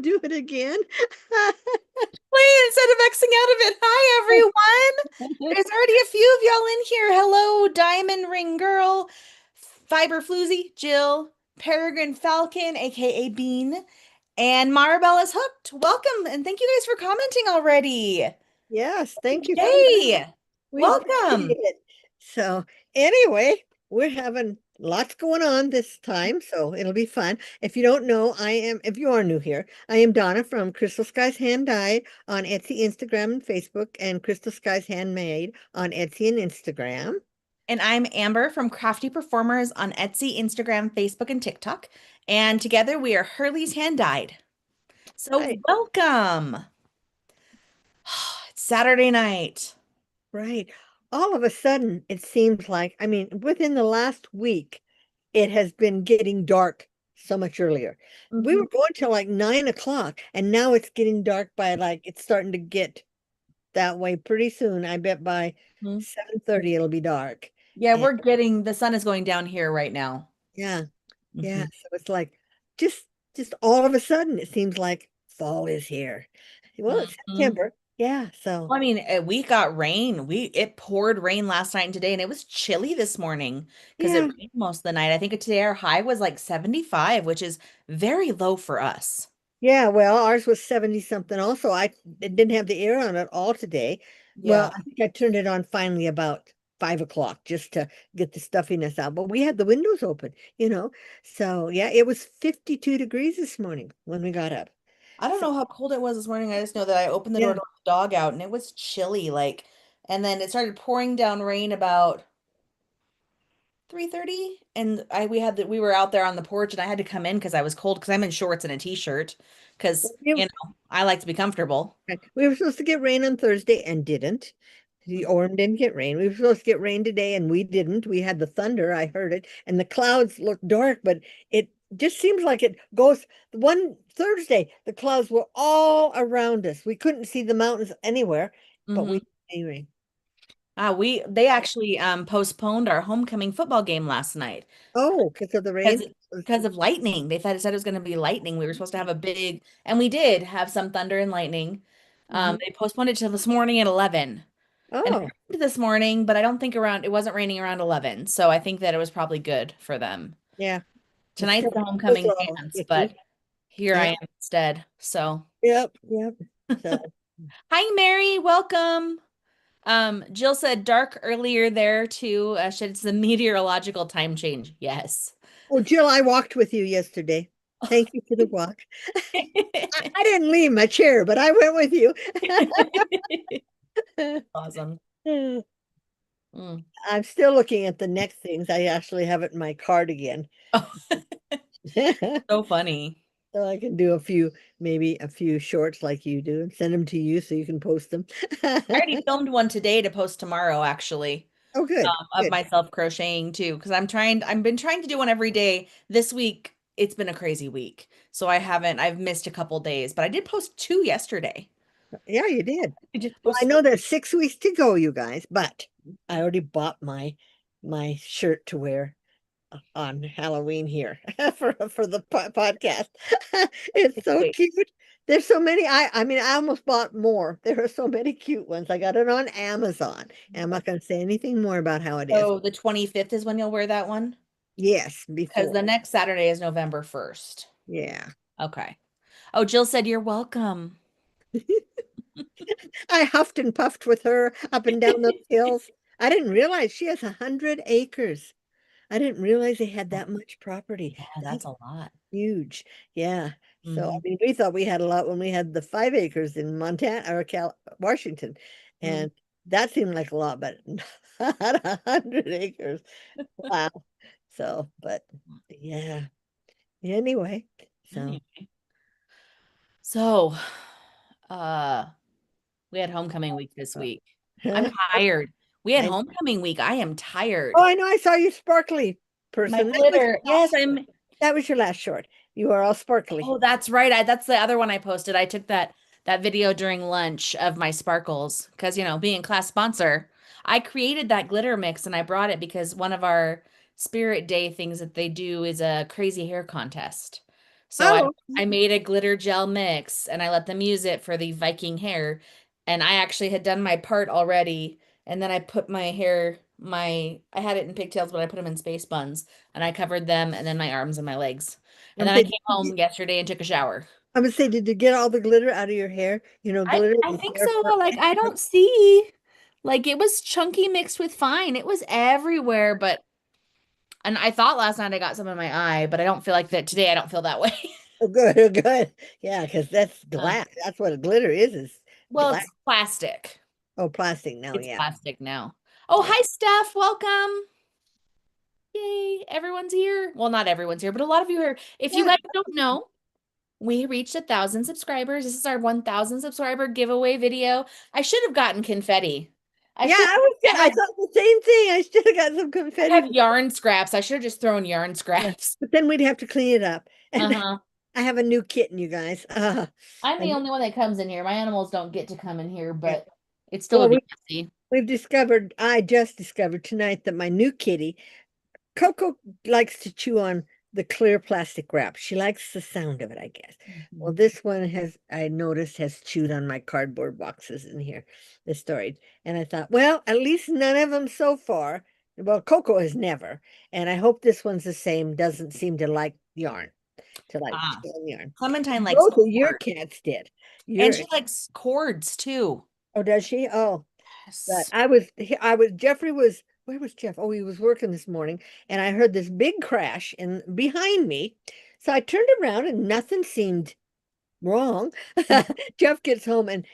to do it again? Wait, instead of Xing out of it. Hi, everyone. There's already a few of y'all in here. Hello, Diamond Ring Girl, Fiber Floozy, Jill, Peregrine Falcon, aka Bean, and Marabella's Hooked. Welcome, and thank you guys for commenting already. Yes, thank you for that. Yay! We appreciate Welcome. it. So, anyway, we're having lots going on this time, so it'll be fun. If you don't know, if you are new here, I am Donna from Crystal Skies Hand Dyed on Etsy, Instagram, and Facebook, and Crystal Skies Handmade on Etsy and Instagram. And I'm Amber from Crafty Performers on Etsy, Instagram, Facebook, and TikTok. And together we are Hurley's Hand Dyed. So Right, welcome. It's Saturday night. right. All of a sudden, it seems like, I mean, within the last week, it has been getting dark so much earlier. We Mhm. were going till like 9 o'clock, and now it's getting dark by like it's starting to get that way pretty soon. I bet by Mhm. 7:30 it'll be dark. Yeah, And the sun is going down here right now. yeah, yeah. Mhm. So it's like just just all of a sudden it seems like fall is here. Well, it's Mhm. September. Yeah, so Well, I mean, we got rain. It poured rain last night and today, and it was chilly this morning because it yeah. rained most of the night. I think today our high was like 75, which is very low for us. Yeah, well, ours was 70 something also. It didn't have the air on at all today. Well, Yeah. I think I turned it on finally about 5 o'clock just to get the stuffiness out. But we had the windows open. So yeah, it was 52 degrees this morning when we got up. I don't So know how cold it was this morning. I just know that I opened the door yeah. to let the dog out and it was chilly, and then it started pouring down rain about 3:30 and we were out there on the porch and I had to come in because I was cold because I'm in shorts and a t-shirt because We I like to be comfortable. we were supposed to get rain on Thursday and didn't. The Orem didn't get rain. We were supposed to get rain today and we didn't. We had the thunder, I heard it, and the clouds looked dark, but it just seems like it goes one Thursday, the clouds were all around us. We couldn't see the mountains anywhere, but Hmm. we anyway. They actually postponed our homecoming football game last night Oh, because of the rain? because of lightning. They said it was going to be lightning. We were supposed to have a big, and we did have some thunder and lightning. Mhm. They postponed it to this morning at 11. And it Oh, rained this morning, but I don't think it wasn't raining around 11. So I think that it was probably good for them. yeah. Tonight's the Those homecoming are all dance, but icky. here I Yeah. am instead. So, Yep, yep. So hi, Mary. Welcome. Jill said dark earlier there too. It's the meteorological time change. Yes. oh, Jill, I walked with you yesterday. Thank you for the walk. I didn't leave my chair, but I went with you. Awesome. Mm. I'm still looking at the next things. I actually have it in my cardigan. Oh, So so funny. I can do maybe a few shorts like you do and send them to you so you can post them. I already filmed one today to post tomorrow, actually, Oh, good, of good. myself crocheting too, because I've been trying to do one every day. This week, it's been a crazy week. So I've missed a couple days, but I did post two yesterday. Yeah, you did. I did Well, I post know there's 6 weeks to go, you guys, but I already bought my shirt to wear on Halloween here for the podcast. It's so Wait. cute. There's so many. I mean, I almost bought more. There are so many cute ones. I got it on Amazon, and I'm not going to say anything more about how it is. So the 25th is when you'll wear that one? Yes, Because the before. next Saturday is November 1st. Yeah. Okay. Oh, Jill said you're welcome. I huffed and puffed with her up and down those hills. I didn't realize she has 100 acres. I didn't realize they had Oh, that much property. yeah, That's that's a lot. huge. Yeah. So, I Hmm. mean, we thought we had a lot when we had the 5 acres in Montana or Washington. Hmm. And that seemed like a lot, but not 100 acres. Wow. So, but yeah. Anyway, so Anyway. So, uh, we had homecoming week this week. I'm tired. We had I homecoming week. I am oh, tired. I know I saw you sparkly My person. glitter. Yes, That was your last short. You are all sparkly. oh, that's right. That's the other one I posted. I took that video during lunch of my sparkles because, being class sponsor, I created that glitter mix and I brought it because one of our Spirit Day things that they do is a crazy hair contest. So Oh, I made a glitter gel mix and I let them use it for the Viking hair. And I actually had done my part already. And then I put my hair, I had it in pigtails, but I put them in space buns and I covered them and then my arms and my legs. I And would then I say, came home yesterday and took a shower. I would say, did you get all the glitter out of your hair? You know, glitter I is think there so. for Like I extra. don't see like it was chunky mixed with fine. It was everywhere, but and I thought last night I got some in my eye, but I don't feel like that today. I don't feel that way. Oh, good, oh, good. Yeah, because that's Uh, glass. That's what a glitter is well, glass. it's plastic. Oh, plastic now, It's yeah. plastic now. Oh, Yeah. hi, Steph. Welcome. Yay. Everyone's here. Well, not everyone's here, but a lot of you are. If you Yeah. guys don't know, we reached 1,000 subscribers. This is our 1,000 subscriber giveaway video. I should have gotten confetti. I Yeah, should I thought the same thing. I should have got some I confetti. have yarn scraps. I should have just thrown yarn Yeah. scraps. But then we'd have to clean it up. And Uh-huh. I have a new kitten, you guys. I'm the And only one that comes in here. My animals don't get to come in here, yeah. but it still Well, would be messy. I just discovered tonight that my new kitty Coco likes to chew on the clear plastic wrap. She likes the sound of it, I guess. Well, Mhm. this one I noticed, has chewed on my cardboard boxes in here, the storage. And I thought, well, at least none of them so far. Well, Coco has never. And I hope this one's the same, doesn't seem to like yarn, to like Ah, chew on yarn. Clementine likes Both of your cords. cats did. And Your, she likes cords too. oh, does she? Oh. But Yes. Jeffrey was, where was Jeff? Oh, he was working this morning, and I heard this big crash in behind me. So I turned around and nothing seemed wrong. Jeff gets home and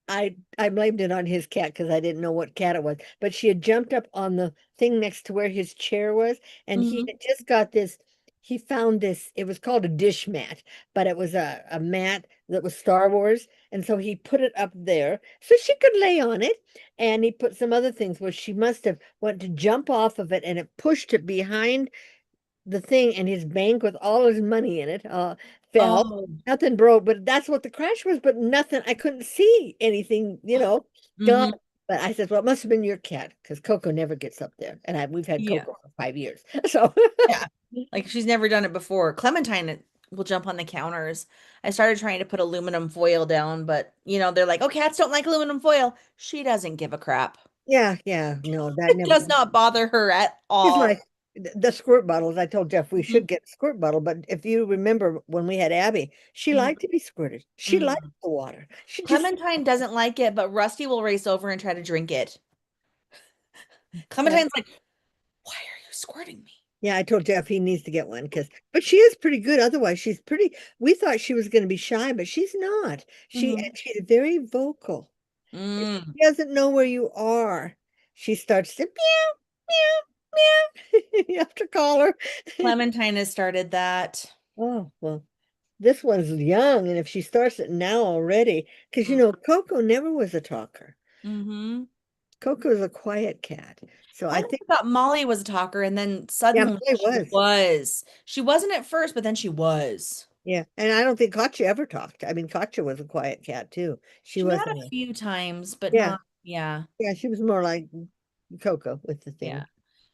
I blamed it on his cat because I didn't know what cat it was, but she had jumped up on the thing next to where his chair was, and he Mhm. had just got this. He found this. It was called a dish mat, but it was a mat that was Star Wars, and so he put it up there so she could lay on it. And he put some other things where she must have went to jump off of it, and it pushed it behind the thing, and his bank with all his money in it fell. Oh. Nothing broke, but that's what the crash was. But nothing, I couldn't see anything, gone. Hmm. But I said, well, it must have been your cat because Coco never gets up there, and we've had Yeah. Coco for 5 years. So Yeah. Like she's never done it before. Clementine will jump on the counters. I started trying to put aluminum foil down, but they're like, oh, cats don't like aluminum foil. She doesn't give a crap. yeah, yeah, no, that It never. does not bother her at It's all. like the squirt bottles. I told Jeff we Mhm. should get a squirt bottle, but if you remember when we had Abby, she Mhm. liked to be squirted. She liked Mhm. the water. She just, Clementine doesn't like it, but Rusty will race over and try to drink it. yeah. Clementine's like, why are you squirting me? Yeah, I told Jeff he needs to get one but she is pretty good. Otherwise, we thought she was going to be shy, but she's not. Mhm. She's very vocal. If Mm. she doesn't know where you are, she starts to meow, meow, meow. You have to call her. Clementine has started that. Oh, well, this one's young, and if she starts it now already, because Coco never was a talker. Mm-hmm. Coco's a quiet cat. So I I think, thought Molly was a talker, and then yeah, suddenly Molly she was. was. She wasn't at first, but then she was. Yeah, and I don't think Katya ever talked. I mean, Katya was a quiet cat too. She She had wasn't a few times, but yeah, not, yeah, yeah, she was more like Coco with the yeah. thing.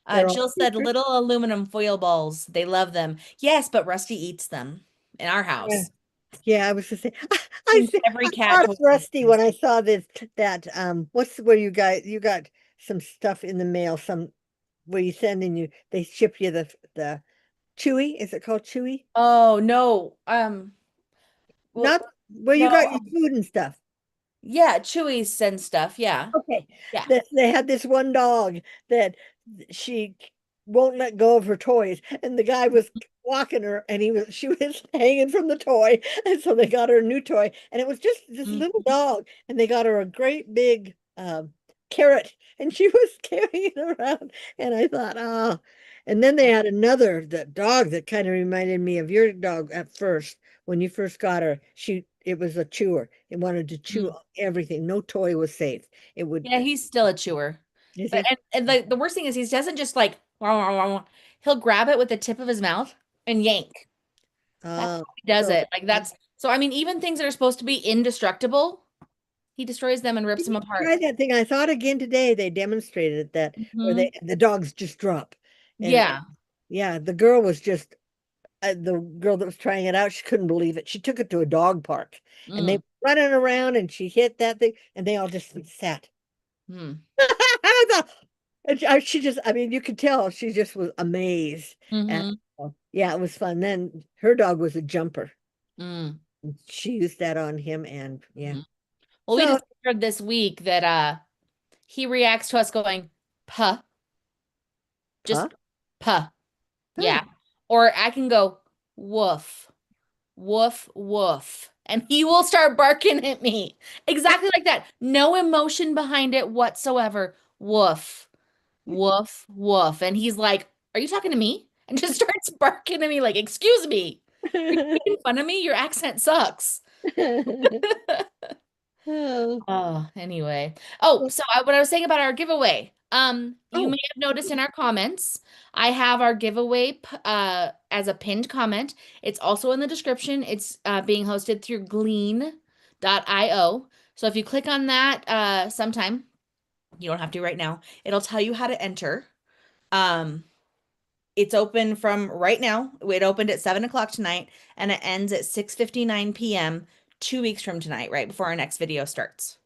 They're all Jill said little aluminum foil balls. They love them. Yes, but Rusty eats them in our yeah, house. yeah, I was just saying Seems every I cat thought of toys eats Rusty them. when I saw this that what's where you got some stuff in the mail, some where you send and they ship you the Chewy, is it called Chewy? Oh no. Well, Not where you got no. your food and stuff. Yeah, Chewy sends stuff. Yeah. Okay. Yeah. They had this one dog that she won't let go of her toys. And the guy was walking her and she was hanging from the toy. And so they got her a new toy. And it was just this little Mhm. dog. And they got her a great big carrot. And she was carrying it around. And I thought, oh. And then they had another the dog that kind of reminded me of your dog at first. When you first got her, it was a chewer. It wanted to chew Mhm. on everything. No toy was safe. It would, Yeah, he's still a chewer. is But he? and the worst thing is he doesn't just like wah, wah, wah, wah. He'll grab it with the tip of his mouth and yank. That's Uh, how he does so it. Like that's so I mean, even things that are supposed to be indestructible, he destroys them and rips did them you apart. try that thing? I thought again today they demonstrated that where Hmm. the dogs just drop. And Yeah. yeah, the girl was just the girl that was trying it out, she couldn't believe it. She took it to a dog park and they Mm, were running around and she hit that thing and they all just sat. mm, And she just, I mean, you could tell she just was amazed. And mm-hmm, yeah, it was fun. Then her dog was a jumper. mm, She used that on him and yeah. mm. Well, we So, discovered this week that he reacts to us going, puh, huh? just puh. Huh. Yeah. Or I can go, woof, woof, woof. And he will start barking at me. Exactly like that. No emotion behind it whatsoever. Woof, woof, woof. And he's like, are you talking to me? And just starts barking at me like, excuse me. Are you making fun of me? Your accent sucks. Oh, Oh, anyway. Oh, so what I was saying about our giveaway. You may oh, have noticed in our comments, I have our giveaway as a pinned comment. It's also in the description. It's being hosted through glean.io. So if you click on that sometime, you don't have to right now. It'll tell you how to enter. Um, it's open from right now. It opened at 7 o'clock tonight and it ends at 6:59 p.m. 2 weeks from tonight, right before our next video starts.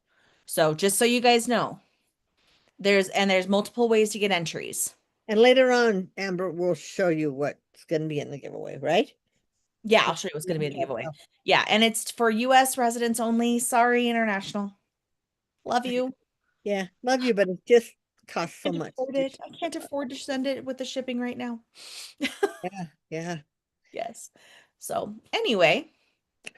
So just so you guys know, there's multiple ways to get entries. and later on, Amber will show you what's going to be in the giveaway, right? Yeah, I'll show you what's going to be in the giveaway. Yeah, and it's for US residents only. Sorry, international. Love you. Yeah, love you, but it just costs so Can't much afford to it. I can't afford to send it with the shipping right now. yeah, yeah. Yes. So anyway,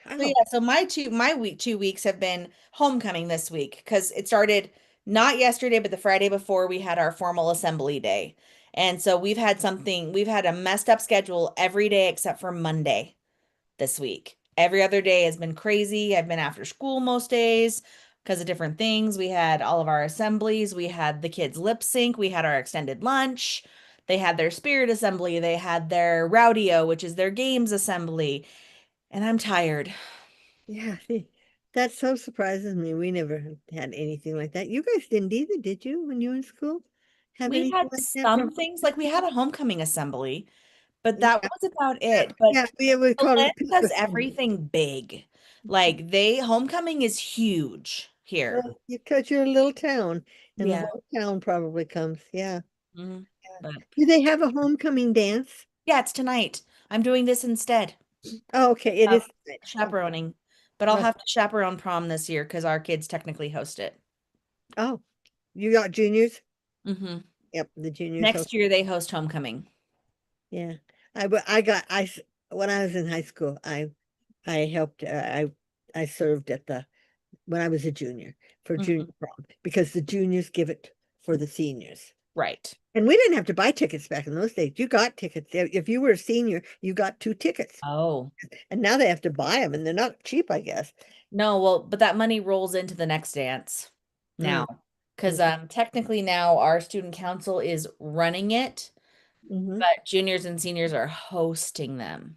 so yeah, Oh, so my week 2 weeks have been homecoming this week because it started not yesterday, but the Friday before we had our formal assembly day. And so we've had a messed up schedule every day except for Monday this week. Every other day has been crazy. I've been after school most days because of different things. We had all of our assemblies, we had the kids lip sync, we had our extended lunch. They had their spirit assembly, they had their rowdio, which is their games assembly, and I'm tired. yeah. See, that so surprises me. We never had anything like that. You guys didn't either, did you, when you were in school? Have We anything had like that some things, like we had a homecoming assembly, but that Yeah, was about yeah, it. But yeah. We called it Belen a peace does assembly. everything big. Like homecoming is huge here. Well, because you're a little town, and the Yeah. whole town probably comes. Yeah, Mhm. yeah. But Do they have a homecoming dance? yeah, it's tonight. I'm doing this instead Oh, okay, it of is. chaperoning, but I'll Oh, have to chaperone prom this year because our kids technically host it. oh, you got juniors? Hmm. Yep, the juniors. Next year they host homecoming. Yeah, I got when I was in high school, I helped I served at the when I was a junior for junior Hmm. prom because the juniors give it for the seniors. Right. And we didn't have to buy tickets back in those days. You got tickets. If you were a senior, you got two tickets. Oh, And now they have to buy them and they're not cheap, I guess. no, well, but that money rolls into the next dance now. Mm, Because technically now our student council is running it, mm-hmm. but juniors and seniors are hosting them.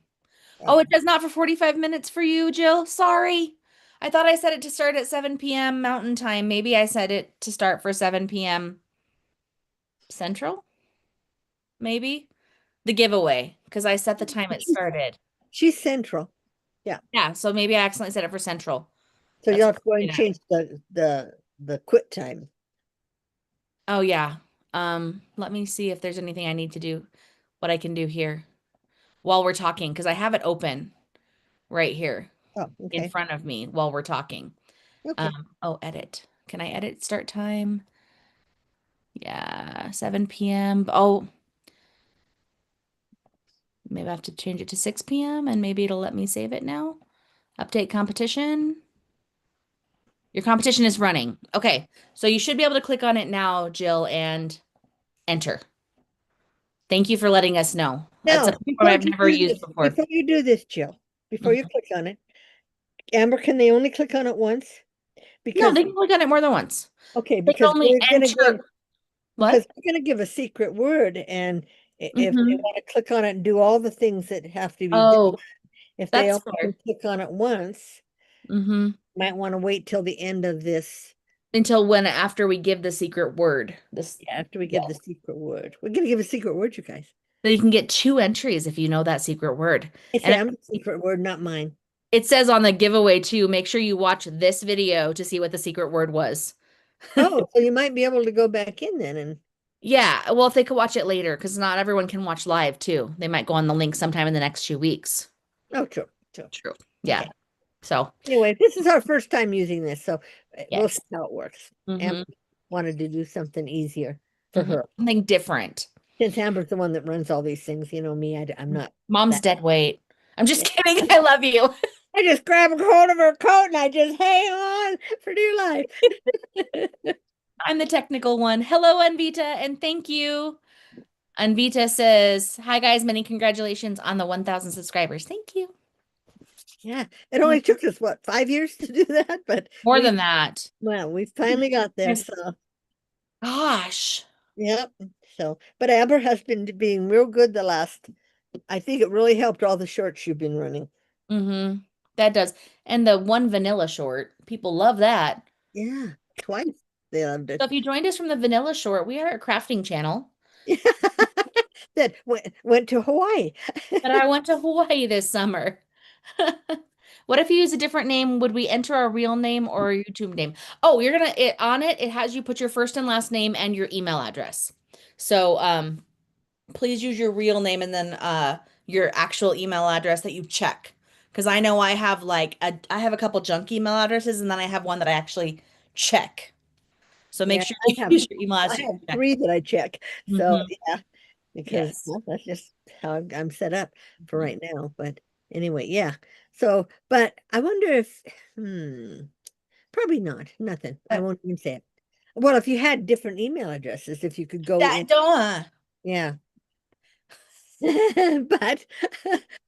Oh, Oh, it does not for 45 minutes for you, Jill. Sorry. I thought I set it to start at 7 p.m. Mountain Time. Maybe I set it to start for 7 p.m. Central, maybe. The giveaway, because I set the time it she's, started. she's central. Yeah. Yeah, so maybe I accidentally set it for Central. So you'll That's have to go and that. change the quit time. Oh yeah. Let me see if there's anything I need to do, what I can do here while we're talking, because I have it open right here Oh, in okay. front of me while we're talking. Okay. Oh, edit. Can I edit start time? Yeah, 7 p.m. Oh, maybe I have to change it to 6 p.m. and maybe it'll let me save it now. Update competition. Your competition is running. Okay, so you should be able to click on it now, Jill, and enter. Thank you for letting us know. That's a Now, platform I've never used before. before you do this, Jill, before you Mhm. click on it, Amber, can they only click on it once? No, Because they can click on it more than once. okay, They can because only enter what? we're gonna give a secret word, and if they Hmm. want to click on it and do all the things that have to be done, Oh, if they that's only can fair. click on it once, Hmm. might want to wait till the end of this. Until when after we give the secret word. This, Yeah, after we give the yes. secret word. We're gonna give a secret word, you guys. So you can get 2 entries if you know that secret word. It's And Sam's secret word, not mine. it says on the giveaway too, make sure you watch this video to see what the secret word was. Oh, so you might be able to go back in then and Yeah, well, if they could watch it later, because not everyone can watch live too. They might go on the link sometime in the next 2 weeks. oh, true, true. True. Yeah. Okay. So, Anyway, this is our first time using this, so we'll see yes. how it works. Mm-hmm. Amber wanted to do something easier for Mm-hmm. her. Something different. Since Amber's the one that runs all these things, you know me, I'm not Mom's that. dead weight. I'm just Yeah. kidding. I love you. I just grab a hold of her coat and I just hang on for dear life. I'm the technical one. Hello, Anvita, and thank you. Anvita says, "Hi guys, many congratulations on the 1,000 subscribers. Thank you." Yeah, it only took us what, 5 years to do that, but More than that. we finally got there. Yes. So Gosh. yeah, so but Amber has been being real good the last. I think it really helped all the shorts you've been running. Mm-hmm. That does. And the one vanilla short, people love that. Yeah, twice they loved So it. if you joined us from the vanilla short, we are a crafting channel. That went to Hawaii. But I went to Hawaii this summer. What if you use a different name? Would we enter our real name or our YouTube name? Oh, you're gonna it on it. It has you put your first and last name and your email address. So please use your real name and then your actual email address that you check. Because I know I have a couple junk email addresses and then I have one that I actually check. So make Yeah, sure you use your email I address have you check. three that I check. So Hmm. yeah, because Yes. well, that's just how I'm set up for right now. But anyway, yeah. So, but I wonder if, probably not. Nothing. I But won't even say it. Well, if you had different email addresses, if you could go that in, don't. yeah. But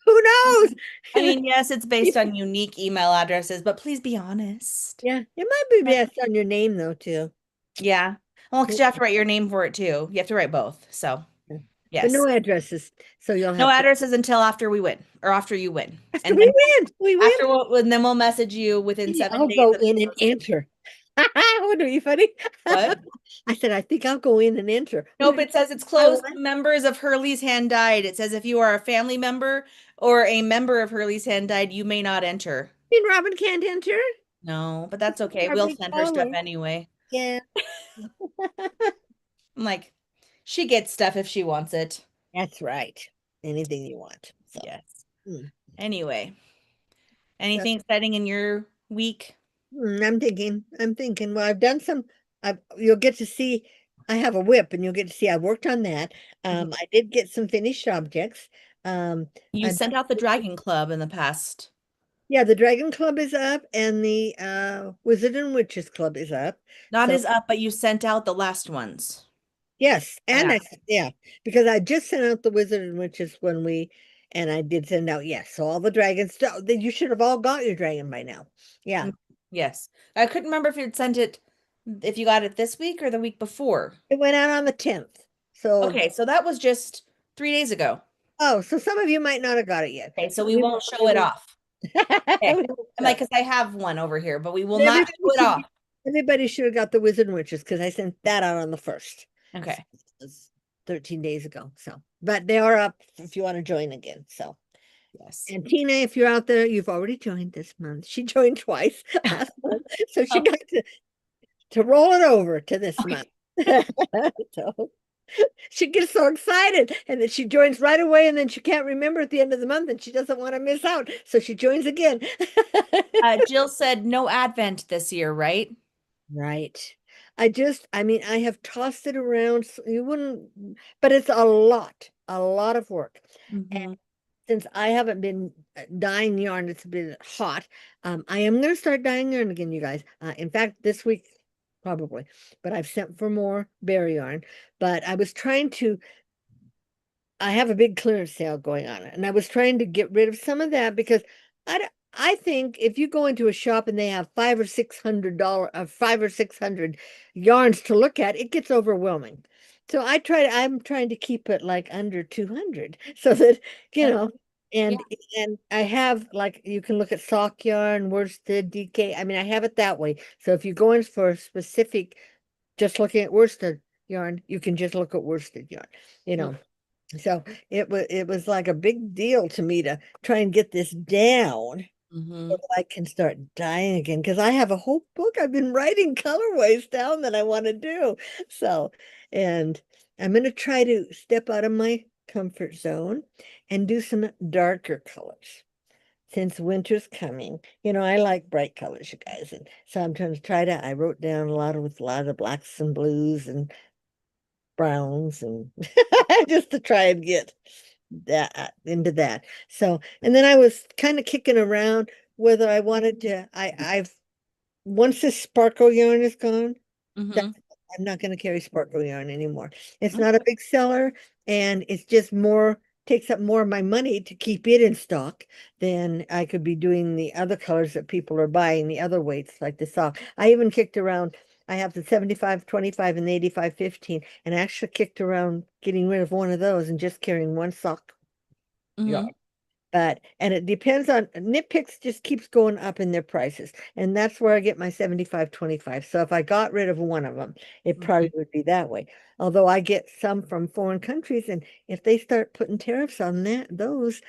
who knows? I mean, yes, it's based on unique email addresses, but please be honest. Yeah, it might be based on your name though too. Yeah. Well, because you have to write your name for it too. You have to write both. So, Yeah. But no yes. addresses, so you'll No have to addresses until after we win or after you win. after And then we win. after and then we'll message you within seven I'll days go of in and the enter. Wouldn't it be funny? what? I said, I think I'll go in and enter. Nope, it says it's I closed. want Members of Hurley's Hand Died. It says if you are a family member or a member of Hurley's Hand Died, you may not enter. and Robin can't enter. No, but that's okay. We'll Robin send her stuff Fowler. anyway. Yeah, I'm like, she gets stuff if she wants it. that's right. Anything you want. So, Yes. mm. Anyway, So, anything exciting in your week? I'm thinking, well, I've done some, you'll get to see, I have a whip and you'll get to see, I worked on that. Mhm. I did get some finished objects. Um, You I've sent out the Dragon Club in the past. Yeah, the Dragon Club is up and the Wizard and Witches Club is up. Not So as up, but you sent out the last ones. yes, and Yeah. yeah, because I just sent out the Wizard and Witches and I did send out, yes. So all the dragons, you should have all got your dragon by now. Yeah, Mm, yes. I couldn't remember if you'd sent it, if you got it this week or the week before. it went out on the 10th. So, Okay, so that was just 3 days ago. oh, so some of you might not have got it yet. Okay, so So we won't show we it won't, off. Okay. we won't I'm show like, it. because I have one over here, but we will But not show it off. everybody should have got the Wizard and Witches because I sent that out on the 1st. So Okay. it was 13 days ago. So, but they are up if you want to join again. So. Yes. And Tina, if you're out there, you've already joined this month. She joined twice last month, so she Oh, got to roll it over to this okay. month. So she gets so excited, and then she joins right away, and then she can't remember at the end of the month, and she doesn't want to miss out, so she joins again. Jill said no Advent this year, right? Right. I mean, I have tossed it around. So you wouldn't, but it's a lot of work. Hmm. Since I haven't been dyeing yarn, it's been hot. I am going to start dyeing yarn again, you guys. In fact, this week, probably, but I've sent for more berry yarn. But I have a big clearance sale going on, and I was trying to get rid of some of that because I think if you go into a shop and they have five or six hundred yarns to look at, it gets overwhelming. So I'm trying to keep it like under 200 so that, you Okay. know, Yeah. and and I have like you can look at sock yarn, worsted, DK. I mean, I have it that way. So if you go in for a specific, just looking at worsted yarn, you can just look at worsted yarn, you Mm. know. So it was like a big deal to me to try and get this down Hmm. so that I can start dyeing again because I have a whole book I've been writing colorways down that I want to do. So, and I'm going to try to step out of my comfort zone and do some darker colors. Since winter's coming, I like bright colors, you guys, and so I'm trying to I wrote down a lot of blacks and blues and browns and just to try and get that into that. So, and then I was kind of kicking around whether I wanted to, I've once this sparkle yarn is gone, that Hmm. I'm not going to carry sparkle yarn anymore. It's not a big seller and it's just takes up more of my money to keep it in stock than I could be doing the other colors that people are buying, the other weights like the sock. I even kicked around, I have the 75-25 and the 85-15, and I actually kicked around getting rid of one of those and just carrying one sock yarn. Hmm. And it depends on Knit Picks just keeps going up in their prices. And that's where I get my 75-25. So if I got rid of one of them, it probably would be that way. Although I get some from foreign countries, and if they start putting tariffs on those,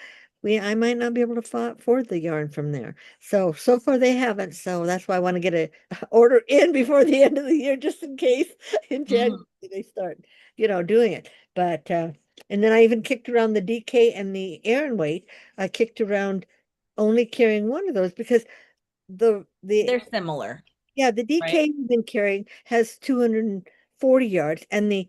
I might not be able to afford the yarn from there. So far they haven't. So that's why I want to get a order in before the end of the year, just in case in January Hmm. they start, doing it. But and then I even kicked around the DK and the Aran weight. I kicked around only carrying one of those because the They're similar, yeah, the right? DK you've been carrying has 240 yards and the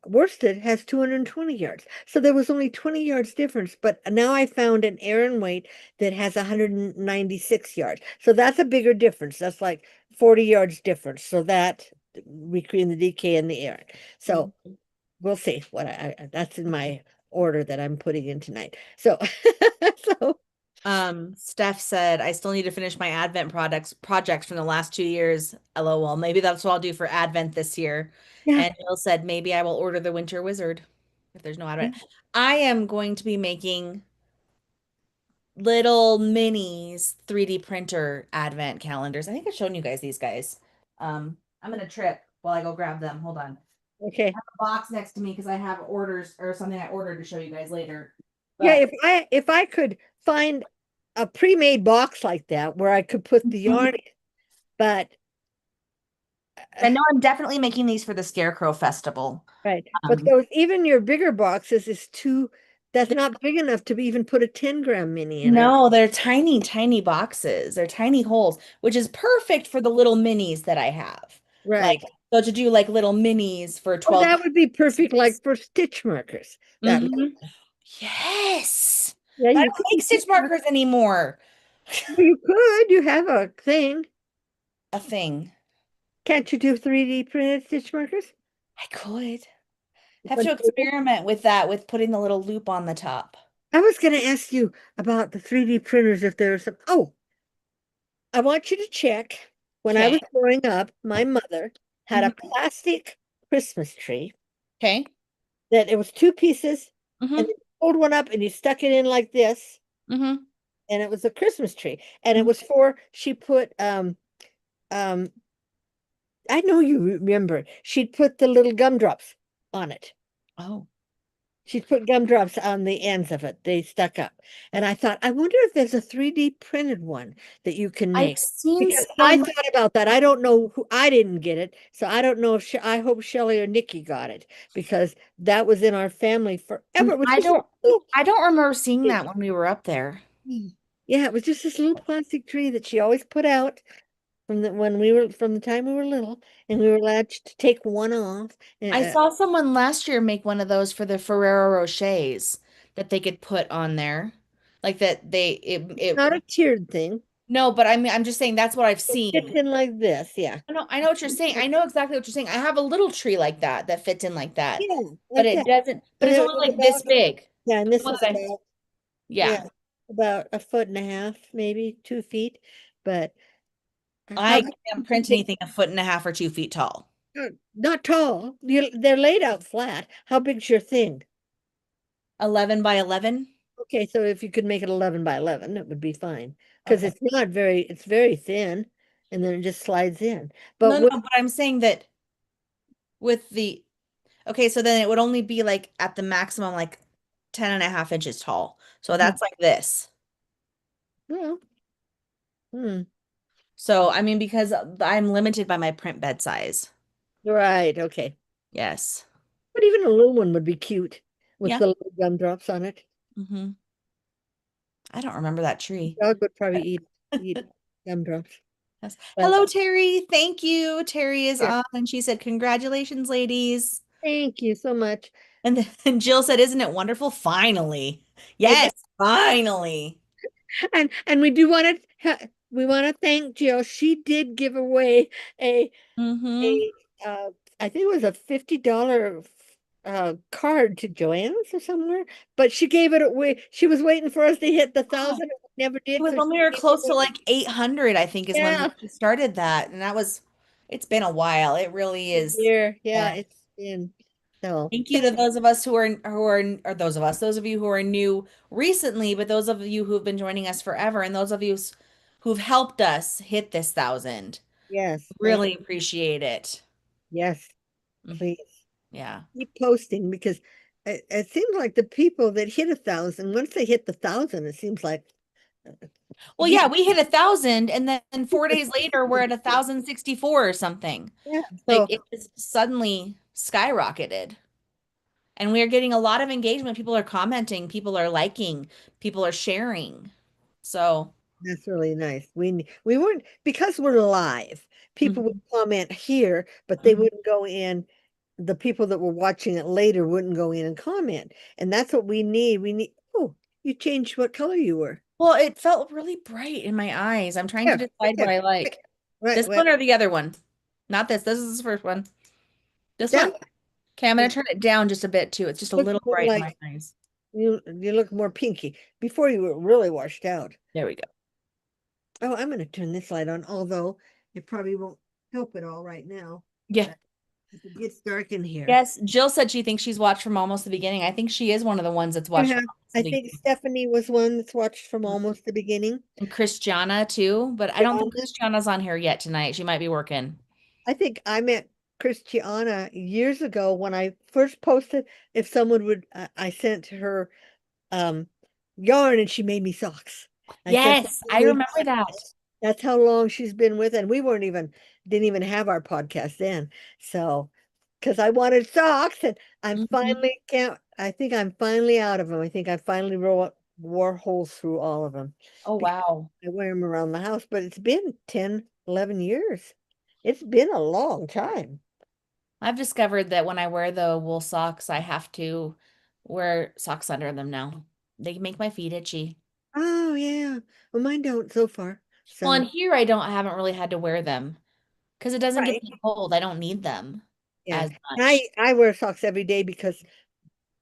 worsted has 220 yards. So there was only 20 yards difference, but now I found an Aran weight that has 196 yards. So that's a bigger difference. That's like 40 yards difference. So that between the DK and the Aran. So Mhm. we'll see what that's in my order that I'm putting in tonight. So so Steph said, I still need to finish my Advent projects from the last 2 years. LOL. Maybe that's what I'll do for Advent this year. yeah. And Bill said, maybe I will order the Winter Wizard if there's no Advent. I am going to be making little minis 3D printer Advent calendars. I think I've shown you guys these guys. I'm gonna trip while I go grab them. Hold on. Okay. A box next to me because I have orders or something I ordered to show you guys later. Yeah, But if I could find a pre-made box like that where I could put the yarn in, but I know I'm definitely making these for the Scarecrow Festival. right. But Um, those even your bigger boxes is too that's not big enough to even put a 10-gram mini in it. no, they're tiny, tiny boxes. They're tiny holes, which is perfect for the little minis that I have. Like, Right. so to do like little minis for Oh, 12 that would be perfect like pieces. for stitch markers. That Hmm. Yes. yeah, But I you don't make could stitch markers anymore. you could. You have a thing. A thing. Can't you do 3D printed stitch markers? I could have But to experiment with that, with putting the little loop on the top. I was going to ask you about the 3D printers if there's some. Oh, I want you to check. When I Okay. was growing up, my mother had a Hmm. plastic Christmas tree Okay. that it was two pieces, and Hmm. you pulled one up and you stuck it in like this, Hmm. and it was a Christmas tree. And it was for she put um I know you remember. She'd put the little gumdrops on it. Oh. She'd put gumdrops on the ends of it. They stuck up. And I thought, I wonder if there's a 3D printed one that you can I've make. seen Because I some. thought about that. I don't know who, I didn't get it. So I don't know if I hope Shelly or Nikki got it because that was in our family forever. It was I just a don't little, I don't remember seeing that when we were up there. yeah, it was just this little plastic tree that she always put out from the time we were little, and we were allowed to take one off. I And, saw someone last year make one of those for the Ferrero Rochers that they could put on there. Like that they it not a tiered thing. no, but I mean I'm just saying that's what I've It fits seen. in like this, yeah. I know what you're saying. I know exactly what you're saying. I have a little tree like that that fits in like that. Yeah, But like it that. doesn't, but And it's it only was like this big. yeah, and That's this what was I, yeah, yeah. about a foot and a half, maybe 2 feet. But how I big can't did you print make anything a foot and a half or 2 feet tall. not tall. They're laid out flat. How big's your thing? 11 by 11? Okay, so if you could make it 11 by 11, it would be fine. Because Okay. it's very thin, and then it just slides in. But No, no, with but I'm saying that with the Okay, so then it would only be like at the maximum like 10.5 inches tall. So Mhm. that's like this. Well, hmm. So I mean, because I'm limited by my print bed size. Right. Okay. Yes. But even a little one would be cute with Yeah. the little gumdrops on it. Hmm. I don't remember that The tree. dog would probably eat gumdrops. Yes. But Hello, Terry. Thank you. Terry is here, on, and she said, "Congratulations, ladies." thank you so much. And then Jill said, "Isn't it wonderful? Finally." It Yes, finally. and we want to thank Jill. She did give away a Hmm. a I think it was a $50 card to Joanne's or somewhere, but she gave it away. She was waiting for us to hit the Oh, 1,000 and we never it did, was so when she we were gave it close to away. like 800, I think, is when Yeah, we started that. And that was, it's been a while. It really is. here. Yeah, Yeah. it's been so Thank you to those of us or those of us, those of you who are new recently, but those of you who've been joining us forever, and those of you who've helped us hit this 1,000. yes, thank Really appreciate it. yes, Mhm. please Yeah. keep posting because it seems like the people that hit 1,000, once they hit the 1,000, it seems like Well, yeah, yeah, we hit 1,000, and then 4 days later, we're at 1,064 or something. yeah. Like So it just suddenly skyrocketed. And we are getting a lot of engagement. People are commenting, people are liking, people are sharing. So, that's really nice. We weren't because we're live. People would mhm, comment here, but they mhm. wouldn't go in. The people that were watching it later wouldn't go in and comment, and that's what we need. We need. Oh, you changed what color you were. Well, it felt really bright in my eyes. I'm trying to There, right decide what there. I Right, like. right. This Well, one or the other one? Not this. This is the first one. This one? that Okay, I'm gonna yeah, turn it down just a bit too. It's just a looks little more bright in my like eyes. you look more pinky. Before you were really washed out. There we go. Oh, I'm going to turn this light on, although it probably won't help at all right now. Yeah. But if it gets dark in here. Yes, Jill said she thinks she's watched from almost the beginning. I think she is one of the ones that's I watched from have, almost the I think beginning. Stephanie was one that's watched from almost the beginning. And Christiana too, but I don't think Gianna, Christiana's on here yet tonight. She might be working. I think I met Christiana years ago when I first posted if someone would, I sent her um, yarn and she made me socks. I sent her Yes, I homemade remember that. socks. That's how long she's been with, and we weren't even didn't even have our podcast then. So, because I wanted socks, and I'm Mhm. finally can't. I think I'm finally out of them. I think I finally wore holes through all of them Oh, because wow. I wear them around the house. But it's been 10, 11 years. It's been a long time. I've discovered that when I wear the wool socks, I have to wear socks under them now. They make my feet itchy. Oh yeah. Well, mine don't so far. Well, and So here I haven't really had to wear them because it doesn't get right. me cold. I don't need them Yeah. as And much. I wear socks every day because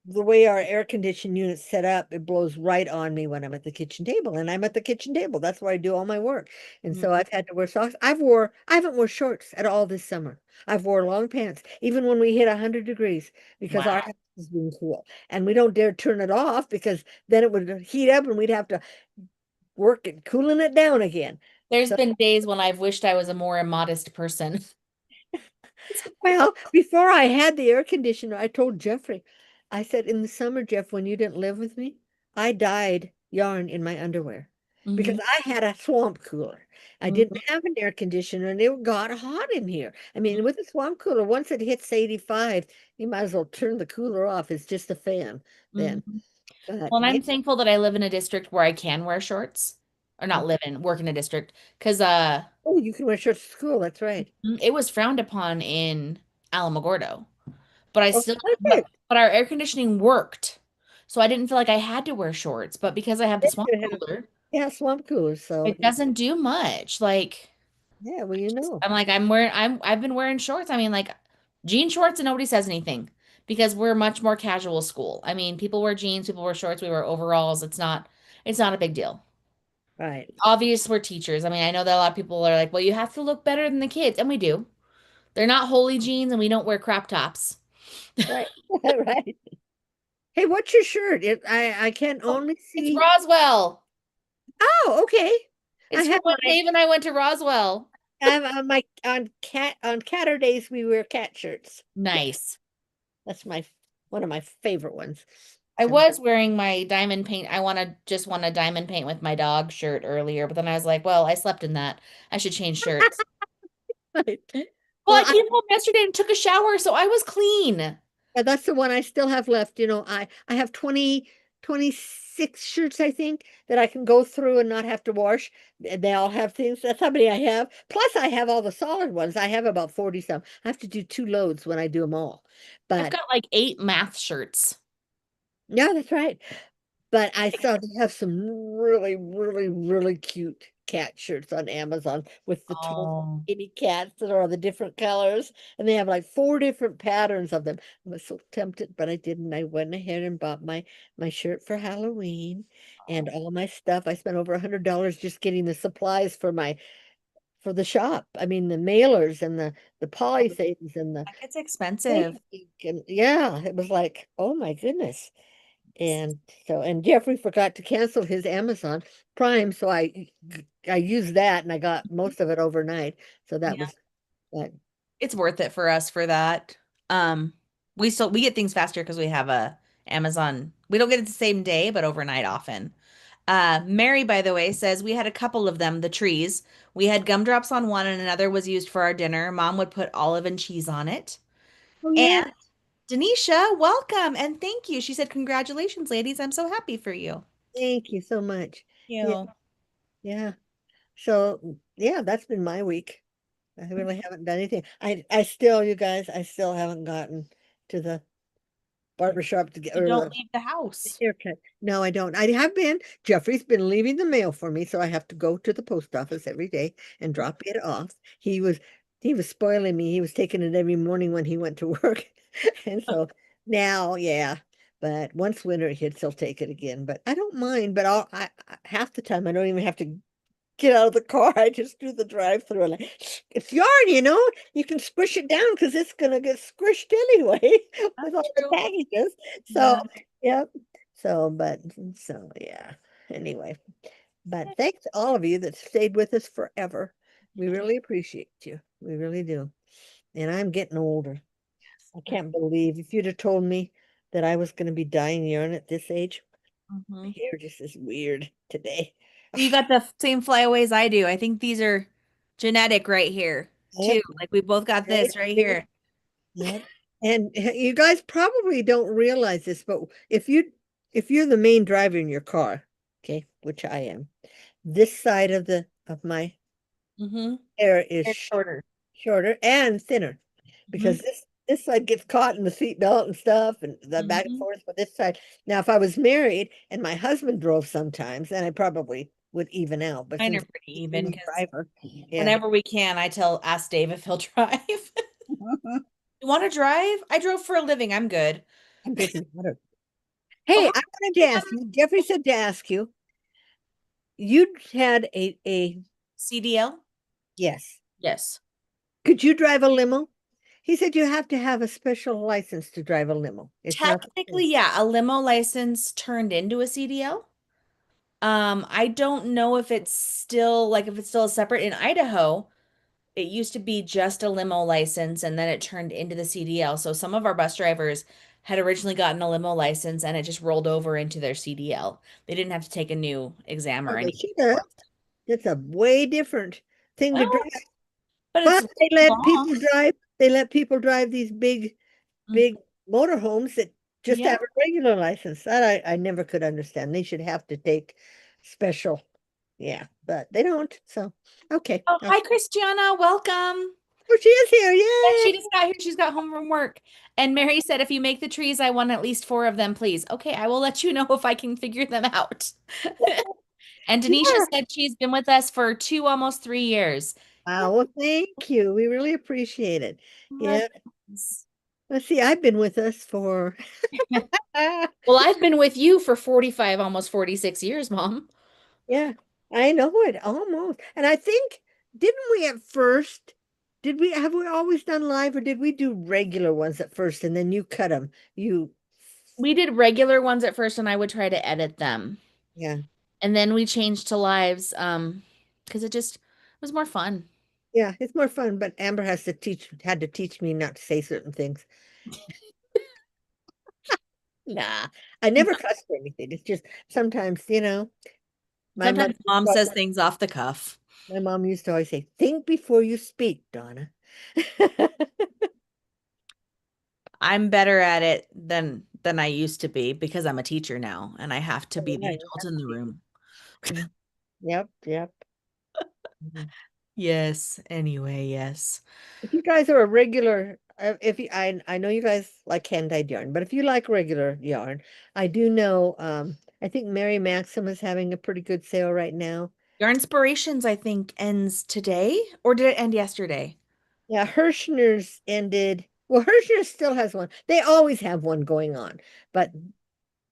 the way our air conditioning unit's set up, it blows right on me when I'm at the kitchen table. And I'm at the kitchen table. That's where I do all my work. And so Mhm. I've had to wear socks. I haven't worn shorts at all this summer. I've wore long pants, even when we hit 100 degrees, because our Wow. house is being cool. And we don't dare turn it off because then it would heat up and we'd have to work at cooling it down again. There's So been days when I've wished I was a more modest person. well, before I had the air conditioner, I told Jeffrey, I said, in the summer, Jeff, when you didn't live with me, I dyed yarn in my underwear because Hmm. I had a swamp cooler. I didn't have an air conditioner and it got hot in here. I mean, with a swamp cooler, once it hits 85, you might as well turn the cooler off. It's just a fan Hmm. then. But Well, and yeah, I'm thankful that I live in a district where I can wear shorts, or not live in, work in a district, because oh, you can wear shorts to school. That's right. it was frowned upon in Alamogordo. But I Oh, still perfect. but our air conditioning worked. So I didn't feel like I had to wear shorts, but because I have the They swamp should have, cooler, yeah, swamp coolers. So it doesn't do much. Like yeah, well, you know. I've been wearing shorts. I mean like jean shorts and nobody says anything because we're much more casual school. I mean, people wear jeans, people wear shorts, we wear overalls. It's not a big deal. Right. Obvious we're teachers. I mean, I know that a lot of people are like, well, you have to look better than the kids, and we do. They're not holy jeans and we don't wear crop tops. Right. Right. Hey, what's your shirt? I can Oh, only it's see. Roswell. Oh, okay. I It's from have when my Dave and I went to Roswell. I'm on my on Catter days we wear cat shirts. Nice. That's my one of my favorite ones. I So was wearing my diamond paint. I want to diamond paint with my dog shirt earlier, but then I was like, well, I slept in that. I should change shirts. right. Well, Well, I came home yesterday and took a shower, so I was clean. yeah, that's the one I still have left. I have 26 shirts, I think, that I can go through and not have to wash. They all have things. That's how many I have. Plus, I have all the solid ones. I have about 40 some. I have to do two loads when I do them all. I've But got like 8 math shirts. yeah, that's right. But I saw they have some really, really, really cute cat shirts on Amazon with the tall Oh, kitty cats that are the different colors. And they have like four different patterns of them. I was so tempted, but I didn't. I went ahead and bought my shirt for Halloween and all my stuff. I spent over $100 just getting the supplies for the shop. I mean the mailers and the polythings and the that gets expensive. face ink and yeah, it was like, oh my goodness. And so, and Jeffrey forgot to cancel his Amazon Prime, so I used that and I got most of it overnight. So that Yeah, was that. it's worth it for us for that. Um, we get things faster because we have a Amazon. We don't get it the same day, but overnight often. Mary, by the way, says we had a couple of them, the trees. We had gumdrops on one and another was used for our dinner. Mom would put olive and cheese on it. Oh And yeah, Denisha, welcome and thank you. She said, congratulations, ladies. I'm so happy for you. thank you so much. Yeah, You. yeah. So yeah, that's been my week. I really haven't done anything. I still, you guys, I still haven't gotten to the barbershop to get You or don't the leave the house. haircut. No, I don't. I have been. Jeffrey's been leaving the mail for me, so I have to go to the post office every day and drop it off. He was spoiling me. He was taking it every morning when he went to work. And so now, yeah. But once winter hits, he'll take it again. But I don't mind. But half the time I don't even have to get out of the car. I just do the drive-through and it's yarn, you can squish it down because it's gonna get squished anyway with That's all the true. packages. So Yeah. yep. So yeah. Anyway, but thanks to all of you that stayed with us forever. We really appreciate you. We really do. And I'm getting older. I can't believe if you'd have told me that I was going to be dyeing yarn at this age, my Mhm. hair just is weird today. You got the same flyaways I do. I think these are genetic right here, too. Yep, Like we both got right this right here. here. Yep. And you guys probably don't realize this, but if you're the main driver in your car, okay, which I am, this side of my Mm-hmm. hair is It's shorter. shorter and thinner Mm-hmm. because this side gets caught in the seat belt and stuff and the back and Mm-hmm. forth, but this side. Now, if I was married and my husband drove sometimes, then I probably would even out. But Mine since are pretty he's the even main because driver, yeah. whenever we can, ask Dave if he'll drive. You want to drive? I drove for a living. I'm good. I'm drinking water. Oh, Hey, hi, I wanted to ask you, Jeffrey said to ask you, you had a CDL? yes. Yes. Could you drive a limo? He said you have to have a special license to drive a limo. It's not the Technically, same. yeah, a limo license turned into a CDL. I don't know if it's still if it's still separate in Idaho. It used to be just a limo license and then it turned into the CDL. So some of our bus drivers had originally gotten a limo license and it just rolled over into their CDL. They didn't have to take a new exam or Oh, they anything should have. for it. It's a way different thing to Well, drive. but it's But they let long. people drive. They let people drive these Mm, big motorhomes that just yeah. have a regular license. That I never could understand. They should have to take special. Yeah, but they don't. So okay. Oh, Okay. hi, Christiana. Welcome. Oh, she is here. Yeah, Yay! she just got here. She's got home from work. And Mary said, if you make the trees, I want at least 4 of them, please. Okay, I will let you know if I can figure them out. And Denisha Yeah. said she's been with us for almost 3 years. Wow. Well, thank you. We really appreciate it. Yeah. Congratulations. Let's see. I've been with us for Well, I've been with you for 45, almost 46 years, Mom. yeah, I know it almost. And I think, didn't we at first, have we always done live or did we do regular ones at first and then you cut them? We did regular ones at first and I would try to edit them. Yeah, And then we changed to lives because it was more fun. yeah, it's more fun, but Amber had to teach me not to say certain things. Nah, I never cuss or anything. It's just sometimes, my mother, Sometimes mom says things off the cuff. my mom used to always say, think before you speak, Donna. I'm better at it than I used to be because I'm a teacher now and I have to be Yeah, the you adult have in to the be. room. Mm. Yep, yep. Mhm. Yes, anyway, yes. If you guys are a regular, if you, I know you guys like hand-dyed yarn, but if you like regular yarn, I do know, I think Mary Maxim is having a pretty good sale right now. Your inspirations, I think, ends today, or did it end yesterday? Yeah, Hirschner's ended. Well, Hirschner still has one. They always have one going on, but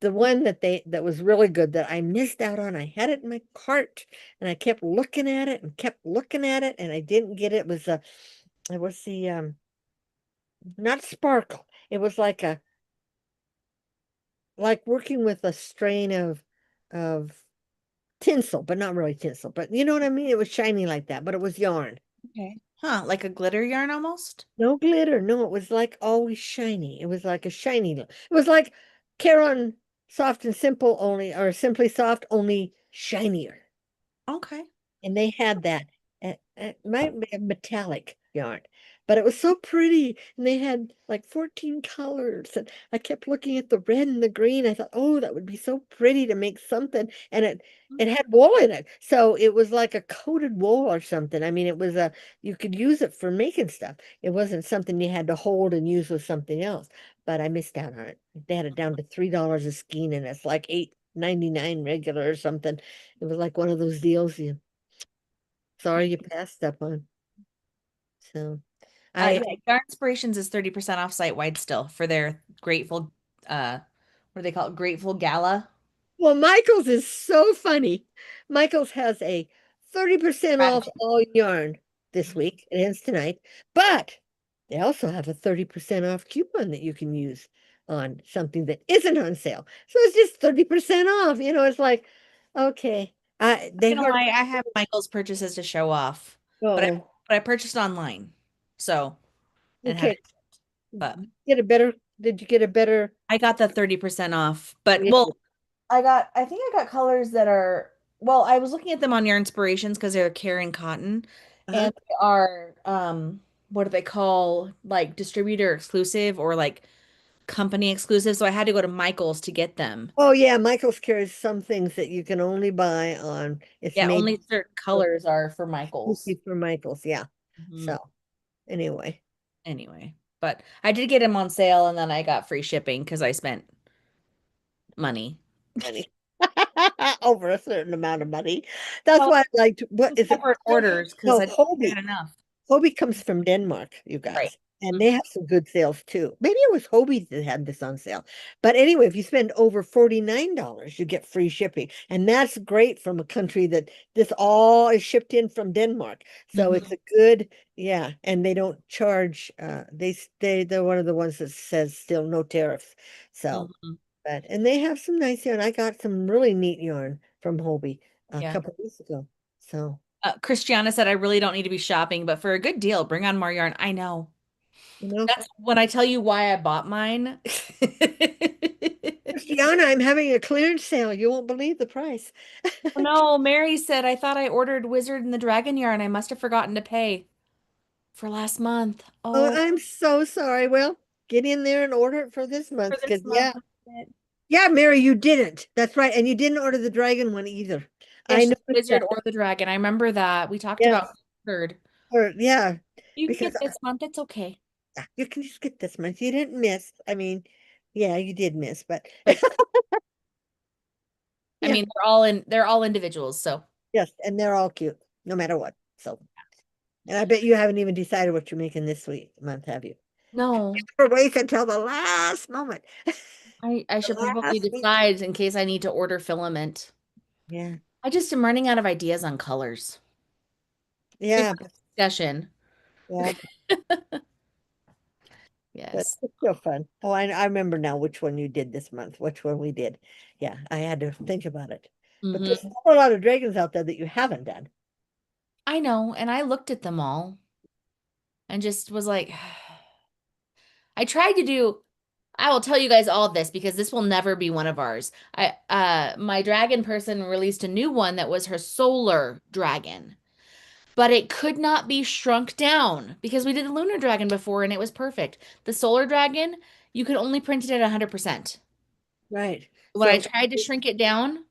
the one that was really good that I missed out on, I had it in my cart and I kept looking at it and kept looking at it and I didn't get it. It was the not sparkle. It was like working with a strain of tinsel, but not really tinsel. But you know what I mean? It was shiny like that, but it was yarn. Okay. Huh, like a glitter yarn almost? No glitter. No, it was like always shiny. It was like a shiny look. It was like Caron Soft and Simple only, or Simply Soft only shinier. Okay. And they had that. It might be a metallic yarn, but it was so pretty. And they had like 14 colors. And I kept looking at the red and the green. I thought, oh, that would be so pretty to make something. And it had wool in it. So it was like a coated wool or something. I mean, you could use it for making stuff. It wasn't something you had to hold and use with something else. But I missed out on it. They had it down to $3 a skein, and it's like 8.99 regular or something. It was like one of those deals sorry you passed up on. So I Yeah, Yarn Inspirations is 30% off site wide still for their grateful what do they call it? Grateful Gala. well, Michael's is so funny. Michael's has a 30% off Gratitude. all yarn this week. It ends tonight, but they also have a 30% off coupon that you can use on something that isn't on sale. So it's just 30% off. It's like, okay. They You know, hardly I have Michael's purchases to show off, but I go. but I purchased online. So and had Okay. it shipped. But Did you get a better? I got the 30% off. Oh, But yeah. well, I think I got colors that are, well, I was looking at them on Your Inspirations because they're Caring Cotton Uh-huh. and they are what do they call like distributor exclusive or like company exclusive. So I had to go to Michael's to get them. Oh yeah, Michael's carries some things that you can only buy on. It's Yeah, made only certain colors are for Michael's. exclusively for Michael's. Yeah. Mhm. So anyway, Anyway, but I did get them on sale and then I got free shipping because I spent money. money over a certain amount of money. That's Well, why I liked. What is it? separate orders because No, I didn't get Hobie. enough. Hobie comes from Denmark, you Right. guys, and Mhm. they have some good sales too. Maybe it was Hobie that had this on sale. But anyway, if you spend over $49, you get free shipping. And that's great from a country that this all is shipped in from Denmark. So it's Mhm. a good, yeah, and they don't charge they're one of the ones that says still no tariffs. So, Mhm. and they have some nice yarn. I got some really neat yarn from Hobie a Yeah. couple weeks ago. So, Christiana said, I really don't need to be shopping, but for a good deal, bring on more yarn. I know. you know. That's when I tell you why I bought mine. Christiana, I'm having a clearance sale. You won't believe the price. Oh no, Mary said, I thought I ordered Wizard and the Dragon yarn. I must have forgotten to pay for last month. Oh, Oh, I'm so sorry. Well, get in there and order it for this for month because this month. yeah. Yeah, Mary, you didn't. That's right. And you didn't order the dragon one either. Yeah, I she's noticed Wizard that. or the Dragon. I remember that. We talked Yes. about Wizard. Or yeah, You can because get this month. It's okay. you can just get this month. You didn't miss. I mean, yeah, you did miss, but But I yeah, mean, they're all individuals, so yes, and they're all cute, no matter what. So, and I bet you haven't even decided what you're making this week month, have you? no. Or wait until the last moment. I should The probably last week. decide in case I need to order filament. Yeah. I just am running out of ideas on colors. Yeah, Different discussion. yeah, but Yes. it's still fun. Oh, I remember now which one you did this month, which one we did. Yeah, I had to think about it. But there's Hmm. still a lot of dragons out there that you haven't done. I know, and I looked at them all and just was like, I tried to do. I will tell you guys all of this because this will never be one of ours. My dragon person released a new one that was her solar dragon, but it could not be shrunk down because we did the lunar dragon before and it was perfect. The solar dragon, you could only print it at 100%. Right. When I So tried to shrink it down,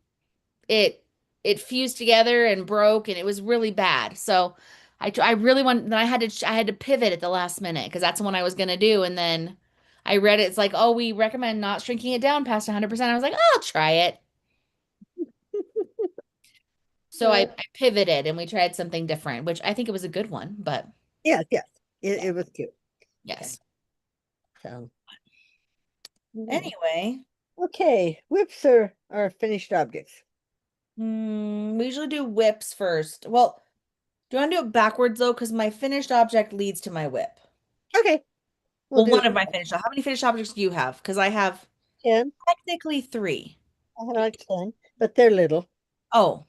it it fused together and broke and it was really bad. So I really want then I had to pivot at the last minute because that's what I was gonna do. And then I read it, it's like, oh, we recommend not shrinking it down past 100%. I was like, oh, I'll try it. So uh, I pivoted and we tried something different, which I think it was a good one, but yes, yes. yeah, It was cute. Okay. yes. So mm. Anyway, Okay. Whips are finished objects. we usually do whips first. Well, do you want to do it backwards though? Because my finished object leads to my whip. Okay. We'll Well, do one it. of my finished. How many finished objects do you have? Because I have 10. technically three. I had like 10, but they're little. Oh,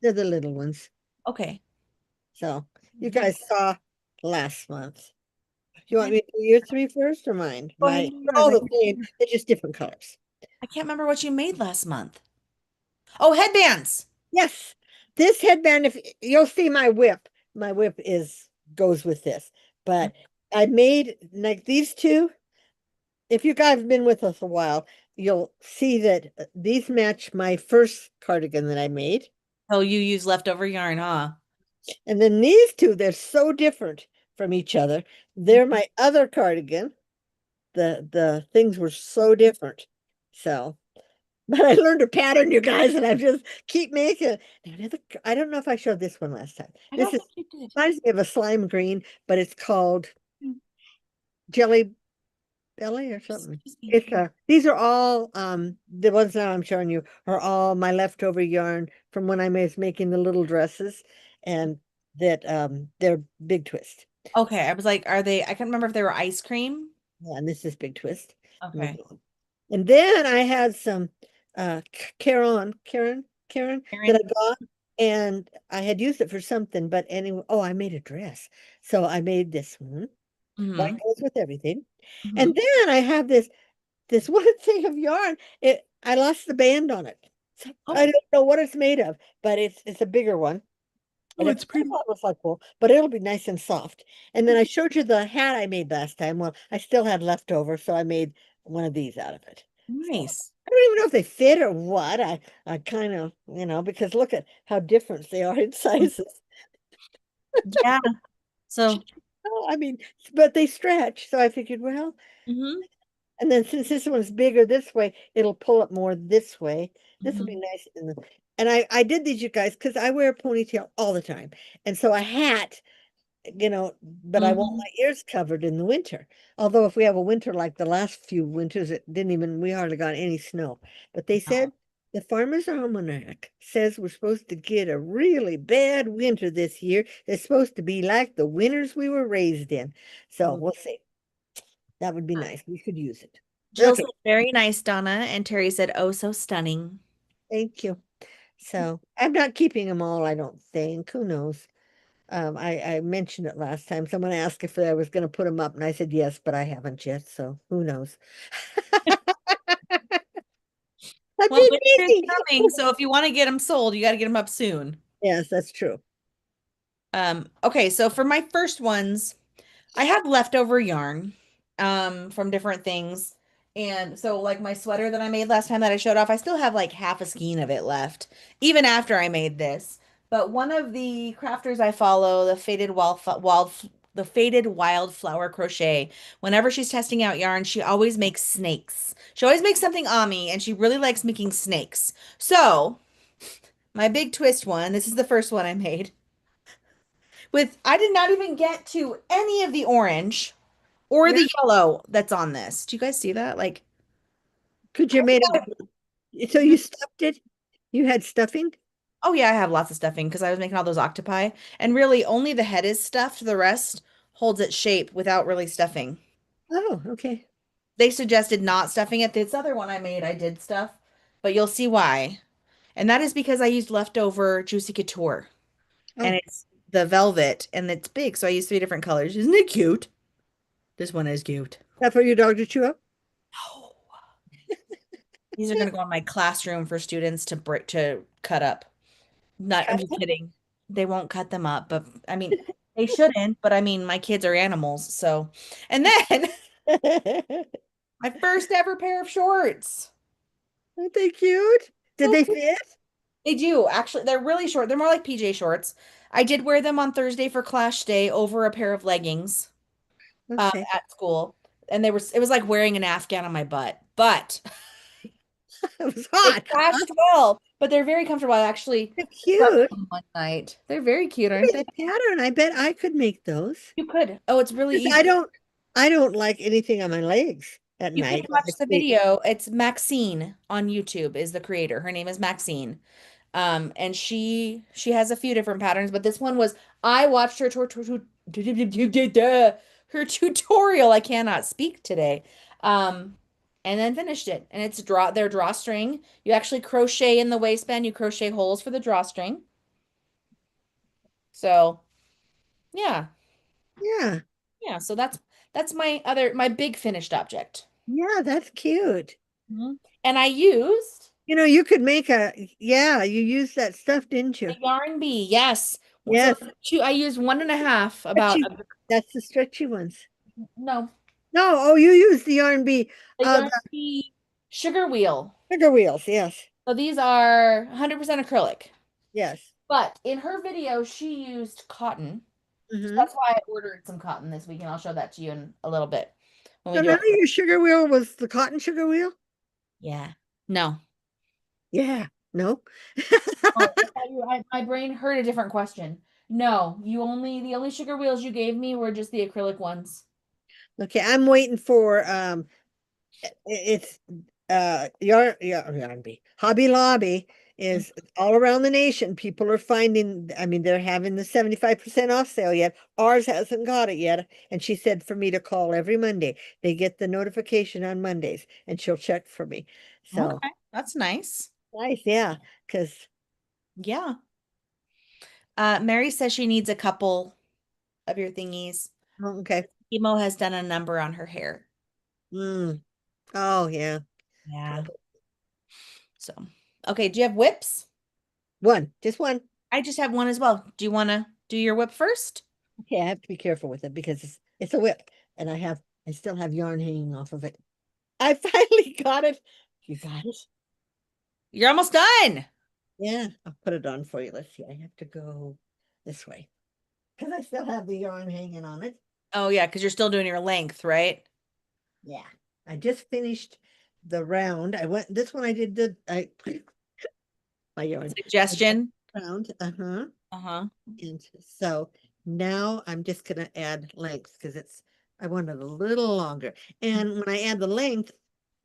They're the little ones. okay. So you guys saw last month. Do you want me to do your three first or mine? Go ahead, My, you do they're yours. all the same. They're just different colors. I can't remember what you made last month. Oh, headbands. Yes. This headband, if you'll see my whip is goes with this. But I made like these two. If you guys have been with us a while, you'll see that these match my first cardigan that I made. Oh, you use leftover yarn, huh? And then these two, they're so different from each other. They're my other cardigan. The things were so different. So, but I learned a pattern, you guys, and I just keep making. I don't know if I showed this one last time. I This don't is think you did. reminds me of a slime green, but it's called jelly belly or something. Excuse me. It's these are all the ones that I'm showing you are all my leftover yarn from when I was making the little dresses, and that they're big twist. Okay, I was like, are they? I can't remember if they were ice cream. Yeah, and this is big twist. Okay. And then I had some Karen that Aaron. I got, and I had used it for something, but anyway, oh, I made a dress. So I made this one. White Mm-hmm. goes with everything. Mm-hmm. And then I have this one thing of yarn. I lost the band on it. So I Oh, don't know what it's made of, but it's a bigger one. oh, And it's I pretty. thought it was like, well, but it'll be nice and soft. And then I showed you the hat I made last time. Well, I still had leftover, so I made one of these out of it. So Nice. I don't even know if they fit or what. I kind of, because look at how different they are in sizes. Yeah. So, Oh, I mean, but they stretch. So I figured, well, hmm and then since this one's bigger this way, it'll pull up more this way. This will be hmm nice and I did these, you guys, because I wear a ponytail all the time. And so a hat, but I want hmm my ears covered in the winter. Although if we have a winter like the last few winters, we hardly got any snow. But they said the Farmer's Almanac says we're supposed to get a really bad winter this year. It's supposed to be like the winters we were raised in. So we'll see. That would be nice. We could use it. Jill Okay, said, very nice, Donna. And Terry said, oh, so stunning. thank you. So I'm not keeping them all, I don't think. Who knows? I mentioned it last time. Someone asked if I was going to put them up, and I said yes, but I haven't yet. So who knows? I'm Well, being winter's busy. coming, so if you want to get them sold, you got to get them up soon. Yes, that's true. Okay, so for my first ones, I have leftover yarn from different things. And so like my sweater that I made last time that I showed off, I still have like half a skein of it left, even after I made this. But one of the crafters I follow, the Faded Wildflower Crochet, whenever she's testing out yarn, she always makes snakes. She always makes something Ami, and she really likes making snakes. So my big twist one, this is the first one I made. I did not even get to any of the orange or Yeah. the yellow that's on this. Do you guys see that? Like, Could you made it? So you stuffed it? You had stuffing? oh yeah, I have lots of stuffing because I was making all those octopi. And really, only the head is stuffed. The rest holds its shape without really stuffing. Oh, okay. They suggested not stuffing it. This other one I made, I did stuff, but you'll see why. And that is because I used leftover Juicy Couture. And Oh, it's the velvet and it's big. So I used three different colors. Isn't it cute? This one is cute. that for your dog to chew up? Oh, these are going to go in my classroom for students to break to cut up. Not, I'm Cut just kidding. They won't cut them up, but I mean, they shouldn't, but I mean, my kids are animals, so. And then up. my first ever pair of shorts. Aren't they cute? Did So they cute. fit? They do, actually. They're really short. They're more like PJ shorts. I did wear them on Thursday for Clash Day over a pair of leggings Okay. at school, and it was like wearing an Afghan on my butt. But It was they hot. clashed well, but they're very comfortable. I actually They're slept cute. in them one night. They're very cute, Give aren't me they? the pattern. I bet I could make those. You could. Oh, it's really 'Cause easy. I don't like anything on my legs at You could night or watch my the feet. video. It's Maxine on YouTube is the creator. Her name is Maxine. And she has a few different patterns, but this one was I watched her tutorial. I cannot speak today. Um, and then finished it. And it's their drawstring. You actually crochet in the waistband, you crochet holes for the drawstring. So yeah. Yeah. Yeah. So that's my big finished object. Yeah, that's cute. Mhm. And I used You know, you could make yeah, you used that stuff, didn't a you? yarn bee, yes. So Yes. I used one and a half about Stretchy. That's the stretchy ones. no, No, oh, you used the R&B, the yarn the bee sugar wheel. sugar wheels. Yes. So these are 100% acrylic. Yes. But in her video, she used cotton. So Hmm. that's why I ordered some cotton this week, and I'll show that to you in a little bit when we So do none our. of your sugar wheel was the cotton sugar wheel? Yeah. No. Yeah. No. Oh, my brain heard a different question. No, the only sugar wheels you gave me were just the acrylic ones. Okay, I'm waiting for it's yarn bee. Hobby Lobby is all around the nation. People are finding, I mean, they're having the 75% off sale yet. Ours hasn't got it yet. And she said for me to call every Monday. They get the notification on Mondays and she'll check for me. So Okay, that's nice. nice, yeah. Because Yeah. Mary says she needs a couple of your thingies. okay. Emo has done a number on her hair. Mm. Oh yeah. Yeah. So, okay, do you have whips? One, just one. I just have one as well. Do you want to do your whip first? Okay, I have to be careful with it because it's a whip and I still have yarn hanging off of it. I finally got it. You guys. You're almost done. Yeah, I'll put it on for you. Let's see. I have to go this way because I still have the yarn hanging on it. Oh, yeah, because you're still doing your length, right? Yeah, I just finished the round. I went this one. I did the I my yarn. I did Suggestion. the round. Uh-huh. Uh-huh. And so now I'm just gonna add length because I want it a little longer. And when I add the length,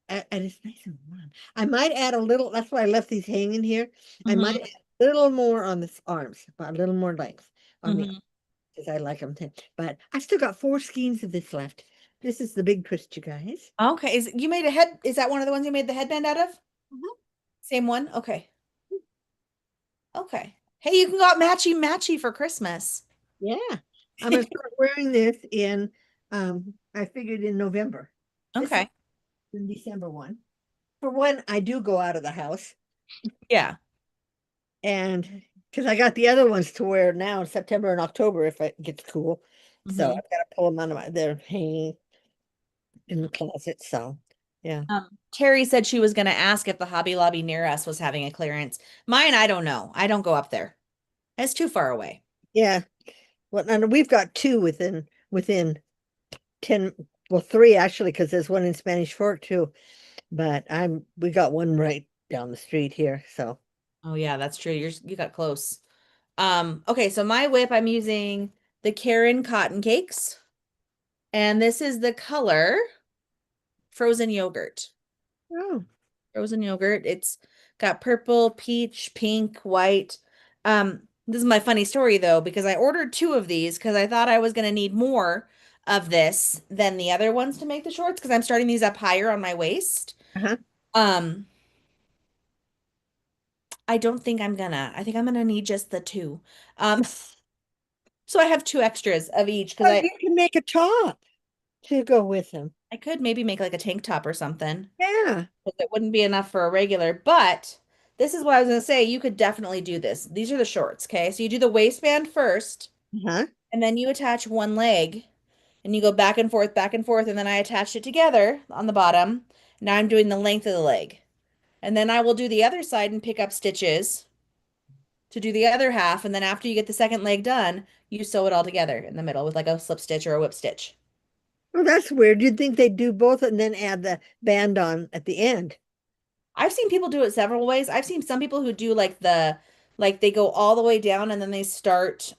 and it's nice and warm. I might add a little, that's why I left these hanging here. I might Mm-hmm. add a little more on the arms, but a little more length on the, Mm-hmm. because I like them thin. But I've still got 4 skeins of this left. This is the big twist, you guys. Okay. Is that one of the ones you made the headband out of? Mhm. Same one? Okay. Okay. Hey, you can got matchy matchy for Christmas. Yeah. I'm gonna start wearing this in, I figured in November. This is Okay. in December one. For one, I do go out of the house Yeah. and because I got the other ones to wear now in September and October if it gets cool. So Mm-hmm. I've got to pull them out of they're hanging in the closet. So yeah. Terry said she was going to ask if the Hobby Lobby near us was having a clearance. Mine, I don't know. I don't go up there. It's too far away. Yeah. Well, and we've got two within 10, well, three actually, because there's one in Spanish Fork too. But we got one right down the street here. So Oh yeah, that's true. You got close. Okay, so my whip, I'm using the Karen Cotton Cakes, and this is the color frozen yogurt. oh, Frozen yogurt. It's got purple, peach, pink, white. This is my funny story though, because I ordered two of these because I thought I was gonna need more of this than the other ones to make the shorts because I'm starting these up higher on my waist. uh-huh. Um, I don't think I'm gonna. I think I'm gonna need just the two. So I have two extras of each because Well, I you can make a top. to go with them. I could maybe make like a tank top or something. Yeah. 'Cause it wouldn't be enough for a regular, but this is what I was gonna say. You could definitely do this. These are the shorts, okay? So you do the waistband first, Huh? and then you attach one leg, and you go back and forth, and then I attached it together on the bottom. Now I'm doing the length of the leg. And then I will do the other side and pick up stitches to do the other half. And then after you get the second leg done, you sew it all together in the middle with like a slip stitch or a whip stitch. Well, that's weird. You'd think they'd do both and then add the band on at the end. I've seen people do it several ways. I've seen some people who do like they go all the way down and then they start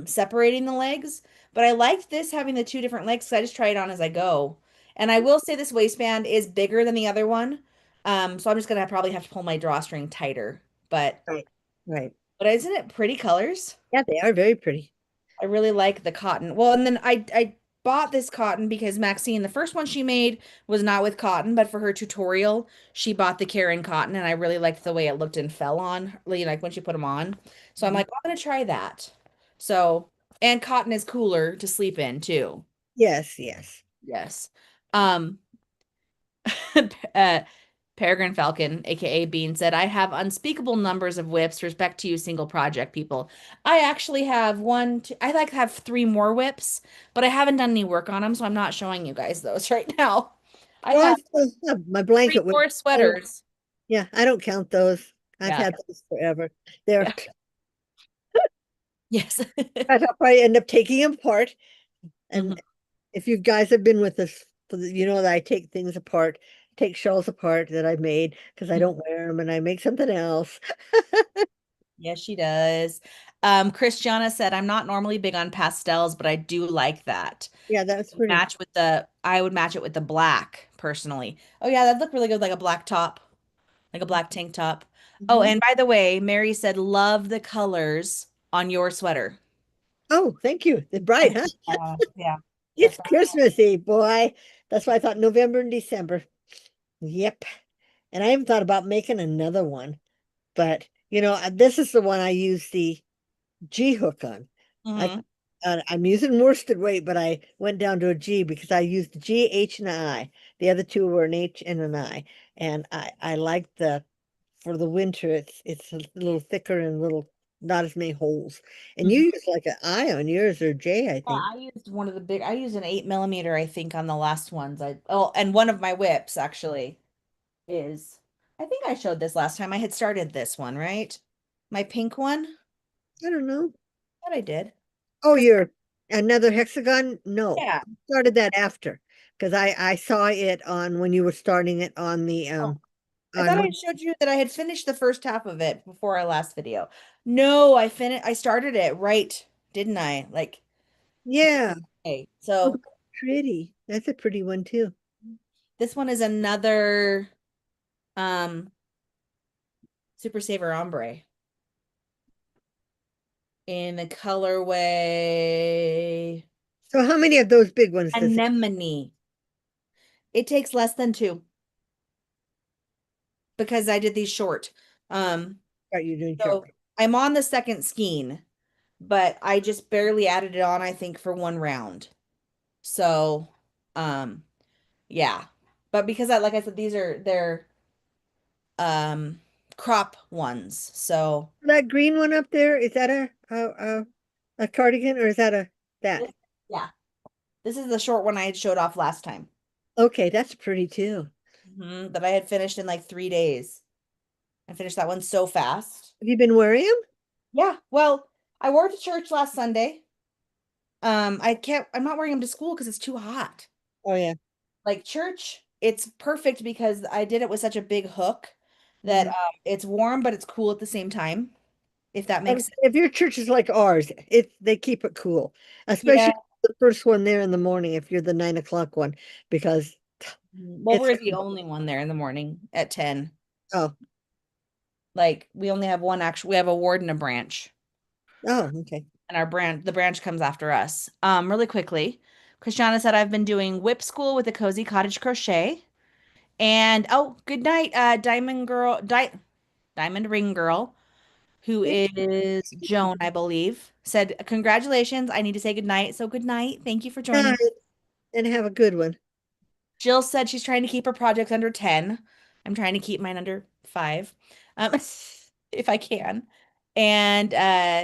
separating the legs. But I liked this having the two different legs, so I just try it on as I go. And I will say this waistband is bigger than the other one. So I'm just gonna probably have to pull my drawstring tighter. But Right. Right. but isn't it pretty colors? Yeah, they are very pretty. I really like the cotton. Well, and then I bought this cotton because Maxine, the first one she made was not with cotton, but for her tutorial, she bought the Karen cotton, and I really liked the way it looked and fell on, like when she put them on. So I'm Mhm. like, I'm gonna try that. So, and cotton is cooler to sleep in too. Yes, yes. Yes. Um, uh, Peregrine Falcon, aka Bean, said, I have unspeakable numbers of whips. Respect to you, single project people. I actually have one, two, I like have three more whips, but I haven't done any work on them, so I'm not showing you guys those right now. I Well, I have still have my three blanket with. more Oh, sweaters. yeah, I don't count those. I've Yeah. had those forever. They're Yeah. Yes. cut up. I end up taking them apart. Mhm. And if you guys have been with us, you know that I take things apart, take shawls apart that I've made because I don't wear them and I make something else. Yes, she does. Christiana said, I'm not normally big on pastels, but I do like that. Yeah, that's pretty. I would match it with the black personally. Oh yeah, that'd look really good, like a black top, like a black tank top. Oh, Mhm. and by the way, Mary said, love the colors on your sweater. Oh, thank you. They're bright, huh? Yeah. It's Christmassy, boy. That's why I thought November and December. Yep. And I haven't thought about making another one, but this is the one I use the G hook on. I Hmm. I'm using worsted weight, but I went down to a G because I used the G, H, and an I. The other two were an H and an I, and I like the for the winter. It's a little thicker and little not as many holes. And you use like an I on yours or J, I Yeah, think. I used an 8 millimeter, I think, on the last ones. And one of my whips actually is, I think I showed this last time. I had started this one, right? My pink one. I don't know. Thought I did. Oh, Because, you're another hexagon? No, yeah. I started that after because I saw it on when you were starting it on the Oh, I on thought I one. showed you that I had finished the first half of it before our last video. No, I started it right, didn't I? Like, Yeah. okay. Oh, So pretty. That's a pretty one too. this one is another um Super Saver Ombre in the colorway So how many of those big ones does it anemone. It takes less than two because I did these short. Um, start you doing short? so I'm on the second skein, but I just barely added it on, I think, for one round. So, um, yeah. But because like I said, they're um crop ones. So That green one up there, is that a cardigan or is that a that? this, yeah, this is the short one I had showed off last time. Okay, that's pretty too. That I had finished in like 3 days. I finished that one so fast. Have you been wearing them? Yeah, well, I wore it to church last Sunday. I'm not wearing them to school because it's too hot. Oh yeah. Like church, it's perfect because I did it with such a big hook that Mhm. it's warm, but it's cool at the same time, if that makes And sense. if your church is like ours, they keep it cool, Yeah. especially the first one there in the morning if you're the 9 o'clock one, because Well, it's we're the only one there in the morning at 10. oh Like we only have one actual, we have a ward and a branch, oh okay. and the branch comes after us. Really quickly, Christiana said I've been doing whip school with the Cozy Cottage Crochet. And oh, good night, Diamond Ring Girl, who is Joan, I believe, said, Congratulations. I need to say good night. So good night. Thank you for joining. Yeah. And have a good one. Jill said she's trying to keep her projects under 10. I'm trying to keep mine under 5, um, if I can. And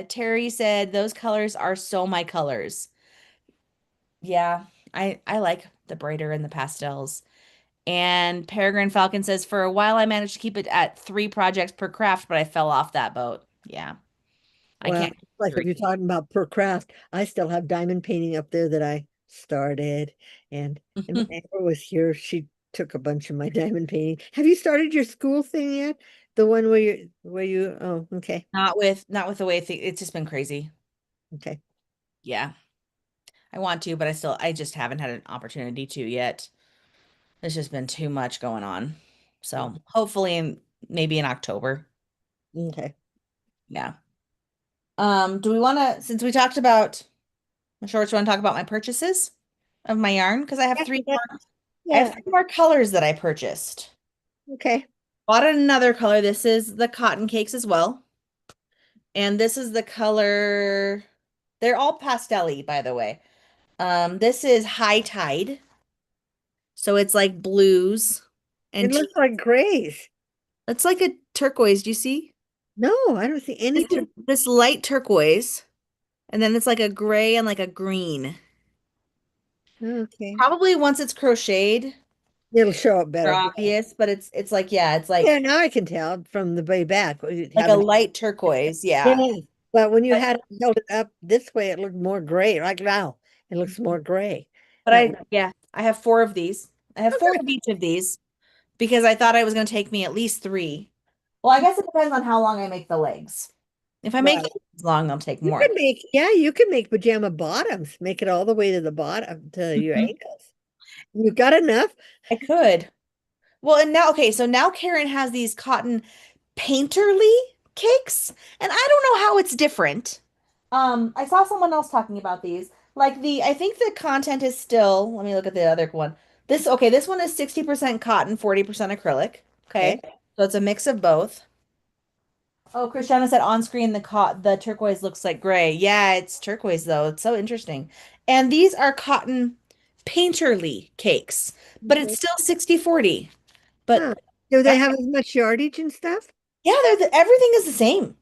Terry said those colors are so my colors. Yeah, I like the brighter and the pastels. And Peregrine Falcon says for a while I managed to keep it at 3 projects per craft, but I fell off that boat. Yeah, I Well, can't keep like if 3. you're talking about per craft, I still have diamond painting up there that I started. And when Amber was here, she took a bunch of my diamond painting. Have you started your school thing yet? The one where you oh, okay. Not with the way it's just been crazy. Okay. Yeah, I want to, but I just haven't had an opportunity to yet. There's just been too much going on. So hopefully maybe in October. Okay. Yeah. Do we want to, since we talked about my shorts, want to talk about my purchases of my yarn? Because I have Yeah, three yeah, more, I have yeah. 3 more colors that I purchased. Okay. Bought another color. This is the cotton cakes as well. And this is the color, they're all pastel-y, by the way. This is High Tide. So it's like blues It and looks like grays. it's like a turquoise. Do you see? No, I don't see any This tur is this light turquoise, and then it's like a gray and like a green. okay. Probably once it's crocheted, It'll show up they're better. obvious, but it's like yeah, it's Yeah, now I can tell from the way back. You like a haven't. light turquoise, yeah. Yeah. But when you But had it held it up this way, it looked more gray. Like now, it looks more gray. but That way. I have 4 of these. I have 4 Okay. of each of these because I thought it was going to take me at least 3. Well, I guess it depends on how long I make the legs. If I make the Right. legs long, they'll take You more. can make, yeah, you can make pajama bottoms. Make it all the way to the bottom to your Mhm. ankles. You've got enough? I could. Well, and now, okay, so now Karen has these cotton painterly cakes, and I don't know how it's different. I saw someone else talking about these. Like I think the content is still, let me look at the other one. This one is 60% cotton, 40% acrylic. Okay. Okay. So it's a mix of both. Oh, Christiana said on screen the turquoise looks like gray. Yeah, it's turquoise though. It's so interesting. And these are cotton painterly cakes, but it's Okay. still 60/40. But Huh. Do they that, have as much yardage and stuff? yeah, everything is the same.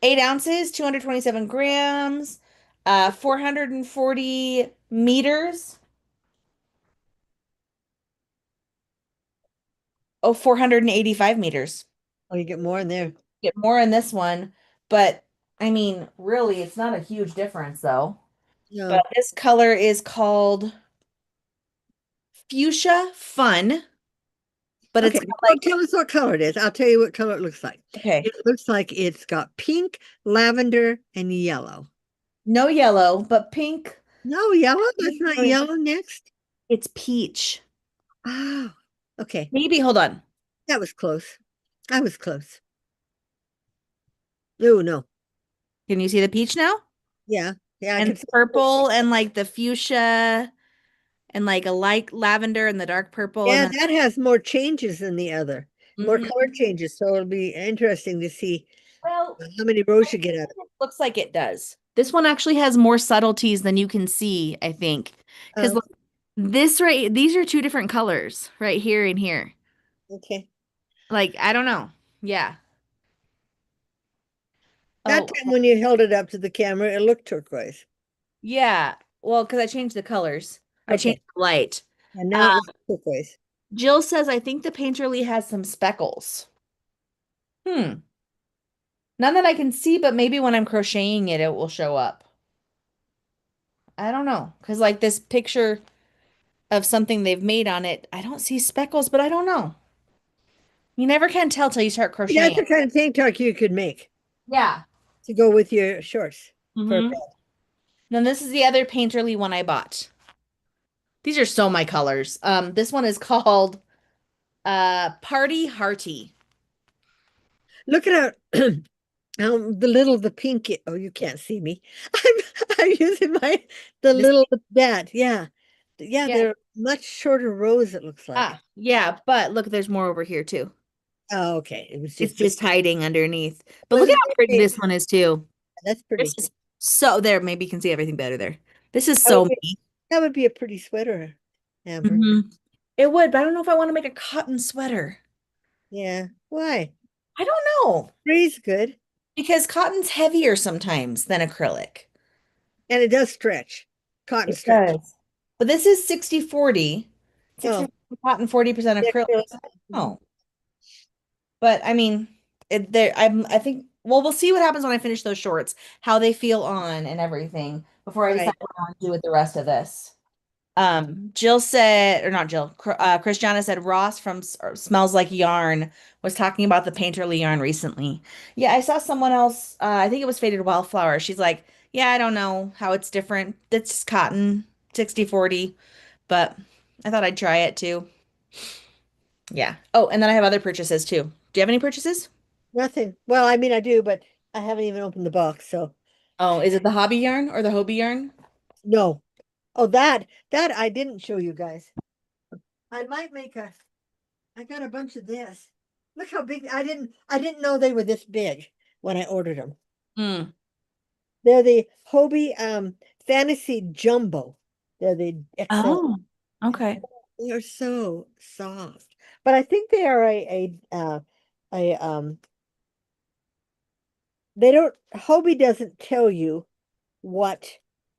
8 ounces, 227 grams, 440 meters. Oh, 485 meters. Oh, you get more in there. Get more in this one, but I mean, really, it's not a huge difference though. But No. this color is called Fuchsia Fun, but it's Okay. got Well, like, tell us what color it is. I'll tell you what color it looks like. okay, It looks like it's got pink, lavender, and yellow. no yellow, but pink. No, yellow? That's not yellow next. It's peach. Oh, okay. Maybe, hold on. That was close. I was close. Oh, no. Can you see the peach now? Yeah. Yeah, I And can see. purple and like the fuchsia and like a light lavender and the dark purple and Yeah, then that has more changes than the other, more color Mhm. changes. So it'll be interesting to see Well, how many rows you get out of looks like it does. This one actually has more subtleties than you can see, I think. it. Because these are 2 different colors right here and here. Okay. Like, I don't know. Yeah. That Oh, time when you held it up to the camera, it looked turquoise. yeah. Well, because I changed the colors. I changed Okay. the light. And now it Uh, looks turquoise. Jill says, I think the Painterly has some speckles. Hmm. None that I can see, but maybe when I'm crocheting it, it will show up. I don't know. Because like this picture of something they've made on it, I don't see speckles, but I don't know. You never can tell till you start That's crocheting. the kind of tank top you could make Yeah. to go with your shorts for Mm-hmm. bed. Then this is the other Painterly one I bought. These are so my colors. This one is called Party Hearty. Look at how the pink. Oh, you can't see me. I'm using the This little that. Yeah. Yeah, yeah. they're much shorter rows, it looks like. Yeah, but look, there's more over here too. Oh, okay. It was It's just just hiding underneath. But look was at how pretty okay. this one is too. That's This pretty. is so there, maybe you can see everything better there. This is Oh, so me. That would be a pretty sweater, Amber. Hmm. It would, but I don't know if I want to make a cotton sweater. Yeah. Why? I don't know Free's good. because cotton's heavier sometimes than acrylic. And it does stretch. Cotton It stretch. does. But this is 60/40. 60 Oh, cotton, 40% yeah, acrylic. acrylic. Mhm. Oh, but I mean, I think well, we'll see what happens when I finish those shorts, how they feel on and everything before I decide Right. what I want to do with the rest of this. Jill said, or not Jill, Christiana said Ross from Smells Like Yarn was talking about the painterly yarn recently. Yeah, I saw someone else, I think it was Faded Wildflower. She's like, yeah, I don't know how it's different. It's cotton, 60/40, but I thought I'd try it too. Yeah. Oh, and then I have other purchases too. Do you have any purchases? Nothing. Well, I mean, I do, but I haven't even opened the box, so Oh, is it the hobby yarn or the Hobie yarn? no. Oh, that I didn't show you guys. I might make a. I got a bunch of this. Look how big. I didn't know they were this big when I ordered them. Hmm. They're the Hobie Fantasy Jumbo. They're the XL. Oh, okay. They're so soft. But I think they are a they don't Hobie doesn't tell you what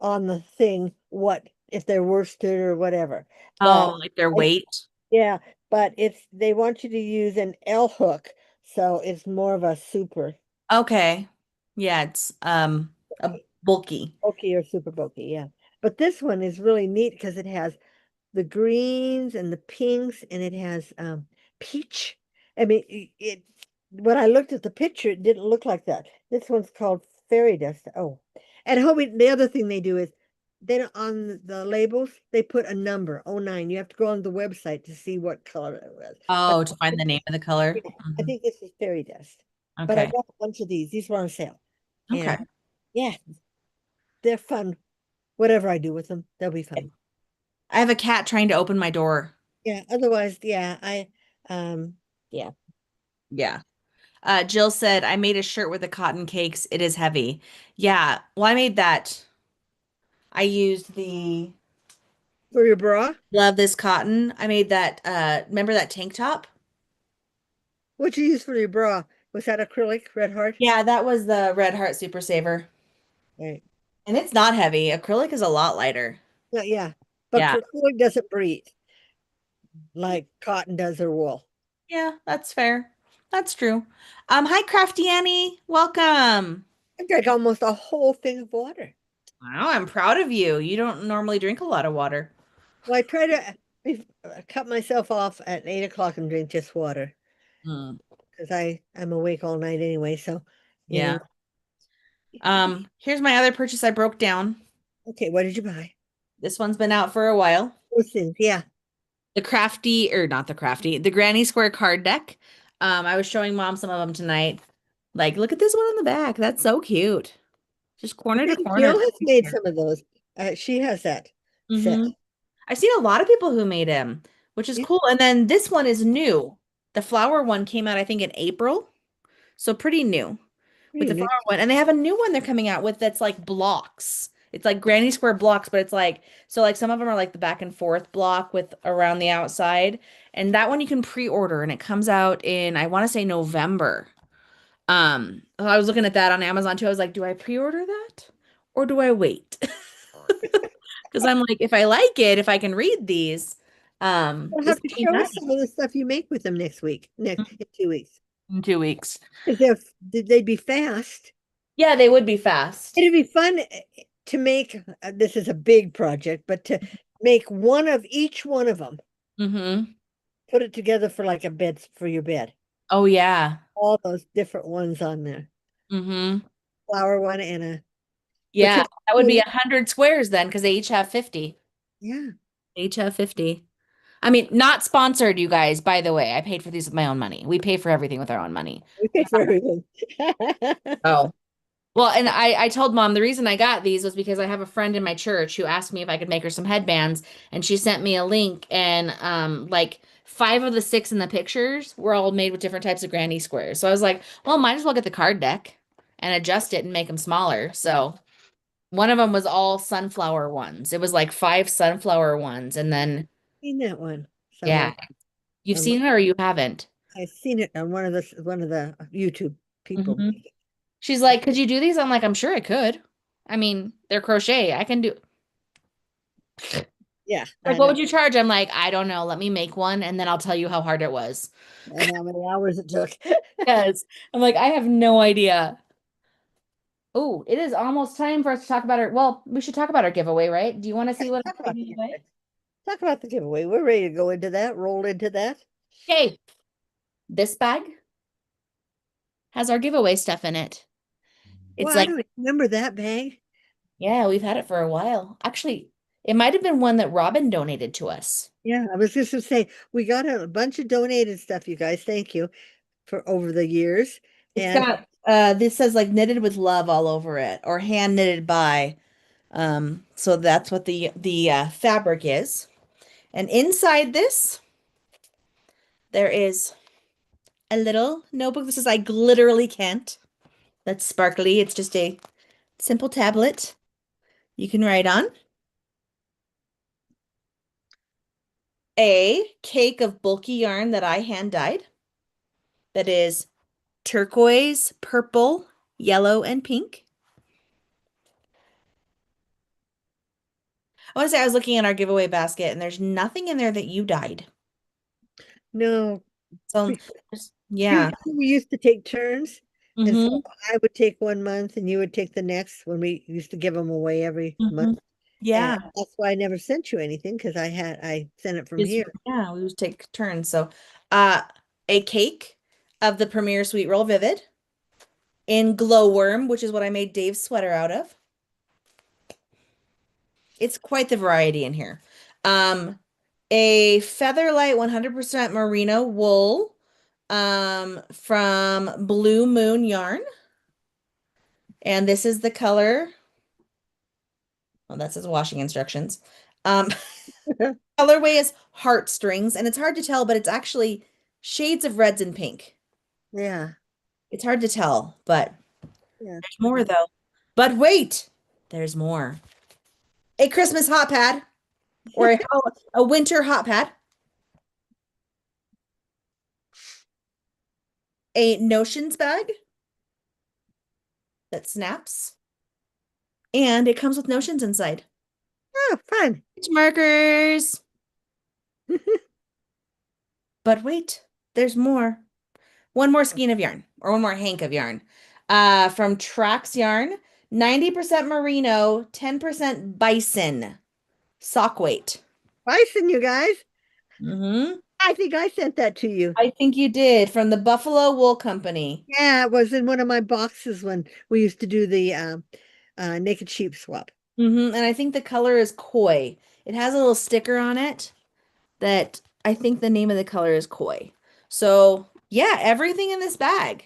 on the thing, what if they're worsted or whatever. But Oh, like their I, weight. yeah, but it's they want you to use an L hook, so it's more of a super Okay. Yeah, it's a bulky. bulky or super bulky, yeah. But this one is really neat because it has the greens and the pinks and it has peach. I mean it when I looked at the picture, it didn't look like that. This one's called fairy dust. Oh, and Hobie, the other thing they do is then on the labels they put a number, oh 09. You have to go on the website to see what color it was. But Oh, to find the name of the color. I Mhm. think this is fairy dust. But I Okay. got a bunch of these. These were on sale. Okay. And yeah, they're fun. Whatever I do with them, they'll be fun. I have a cat trying to open my door. Yeah, otherwise, yeah, yeah. Yeah. Jill said, I made a shirt with the cotton cakes. It is heavy. Yeah. Well, I made that. I used the For your bra? Love This Cotton. I made that. Remember that tank top? What'd you use for your bra? Was that acrylic, red heart? Yeah, that was the Red Heart Super Saver. Right. And it's not heavy. Acrylic is a lot lighter. Yeah. But Yeah. acrylic doesn't breathe like cotton does or wool. Yeah, that's fair. That's true. Hi, Crafty Annie. Welcome. I drank almost a whole thing of water. Wow, I'm proud of you. You don't normally drink a lot of water. Well, I try to cut myself off at 8 o'clock and drink just water Hmm. because I'm awake all night anyway. So, you Yeah. know, Here's my other purchase I broke down. okay, what did you buy? This one's been out for a while. Those things, yeah. The Crafty, or not the Crafty, the Granny Square card deck. I was showing mom some of them tonight. Like, look at this one on the back. That's so cute. Just I corner to think corner. Jill has made some of those. She has that set. Mm-hmm. I've seen a lot of people who made him, which is Yeah, cool. And then this one is new. The flower one came out, I think, in April. So pretty new with pretty the new. flower one. And they have a new one they're coming out with that's like blocks. It's like Granny Square blocks, but it's like so like some of them are like the back and forth block with around the outside. And that one you can pre-order and it comes out in I want to say November. I was looking at that on Amazon too. I was like, do I pre-order that or do I wait? Because I'm like, if I like it, if I can read these, You'll this have to could be show us nice some of the stuff you make with them next week, next in 2 weeks. in 2 weeks. Because if they'd be fast, Yeah, they would be fast. it'd be fun to make. This is a big project, but to make one of each one of them, Mm-hmm. put it together for like a bed for your bed. Oh yeah. All those different ones on there, Mm-hmm. flower one and a Yeah, because that would be 100 squares then, because they each have 50. yeah, They each have 50. I mean, not sponsored, you guys, by the way. I paid for these with my own money. We pay for everything with our own money. we pay for everything. Oh. Well, and I told mom the reason I got these was because I have a friend in my church who asked me if I could make her some headbands, and she sent me a link, and like 5 of the 6 in the pictures were all made with different types of granny squares. So I was like, well, might as well get the card deck and adjust it and make them smaller. So One of them was all sunflower ones. It was like 5 sunflower ones. And then, Seen that one yeah, somewhere. you've Um, seen it or you haven't. I've seen it on one of the YouTube people. Hmm. She's like, could you do these? I'm like, I'm sure I could. I mean, they're crochet. I can do. Yeah, Like, I what know. would you charge? I'm like, I don't know. Let me make one and then I'll tell you how hard it was. And how many hours it took. Yes. I'm like, I have no idea. Oh, it is almost time for us to talk about our, well, we should talk about our giveaway, right? Do you want to see what I'm Talk about the giving away? giveaway. Talk about the giveaway. We're ready to go into that, roll into that. Okay. This bag has our giveaway stuff in it. Well, It's I like, don't remember that bag. yeah, we've had it for a while. Actually, it might have been one that Robin donated to us. Yeah, I was just to say we got a bunch of donated stuff, you guys. Thank you for over the years. It's And got this says like knitted with love all over it or hand knitted by. So that's what the fabric is. And inside this, there is a little notebook. This is I literally can't. That's sparkly. It's just a simple tablet you can write on. A cake of bulky yarn that I hand dyed. That is turquoise, purple, yellow, and pink. I want to say I was looking at our giveaway basket and there's nothing in there that you dyed. no, So, we yeah. usually we used to take turns. And so Hmm. I would take one month and you would take the next when we used to give them away every Hmm. month. And Yeah. that's why I never sent you anything because I sent it from here. Yeah, we would take turns. So, uh, a cake of the Premier Sweet Roll Vivid in glowworm, which is what I made Dave's sweater out of. It's quite the variety in here. Um, a Featherlight 100% merino wool from Blue Moon Yarn. And this is the color. Well, that says washing instructions. Um, colorway is heartstrings, and it's hard to tell, but it's actually shades of reds and pink. Yeah, It's hard to tell, but yeah. there's more though. But wait, there's more. A Christmas hot pad or a winter hot pad. A notions bag that snaps, and it comes with notions inside. Oh, fun. It's markers. But wait, there's more. One more skein of yarn, or one more hank of yarn. From Trax Yarn, 90% merino, 10% bison. Sock weight. Bison, you guys. Mm-hmm. I think I sent that to you. I think you did from the Buffalo Wool Company. Yeah, it was in one of my boxes when we used to do the naked sheep swap. Mm-hmm. And I think the color is koi. It has a little sticker on it that I think the name of the color is koi. So yeah, everything in this bag.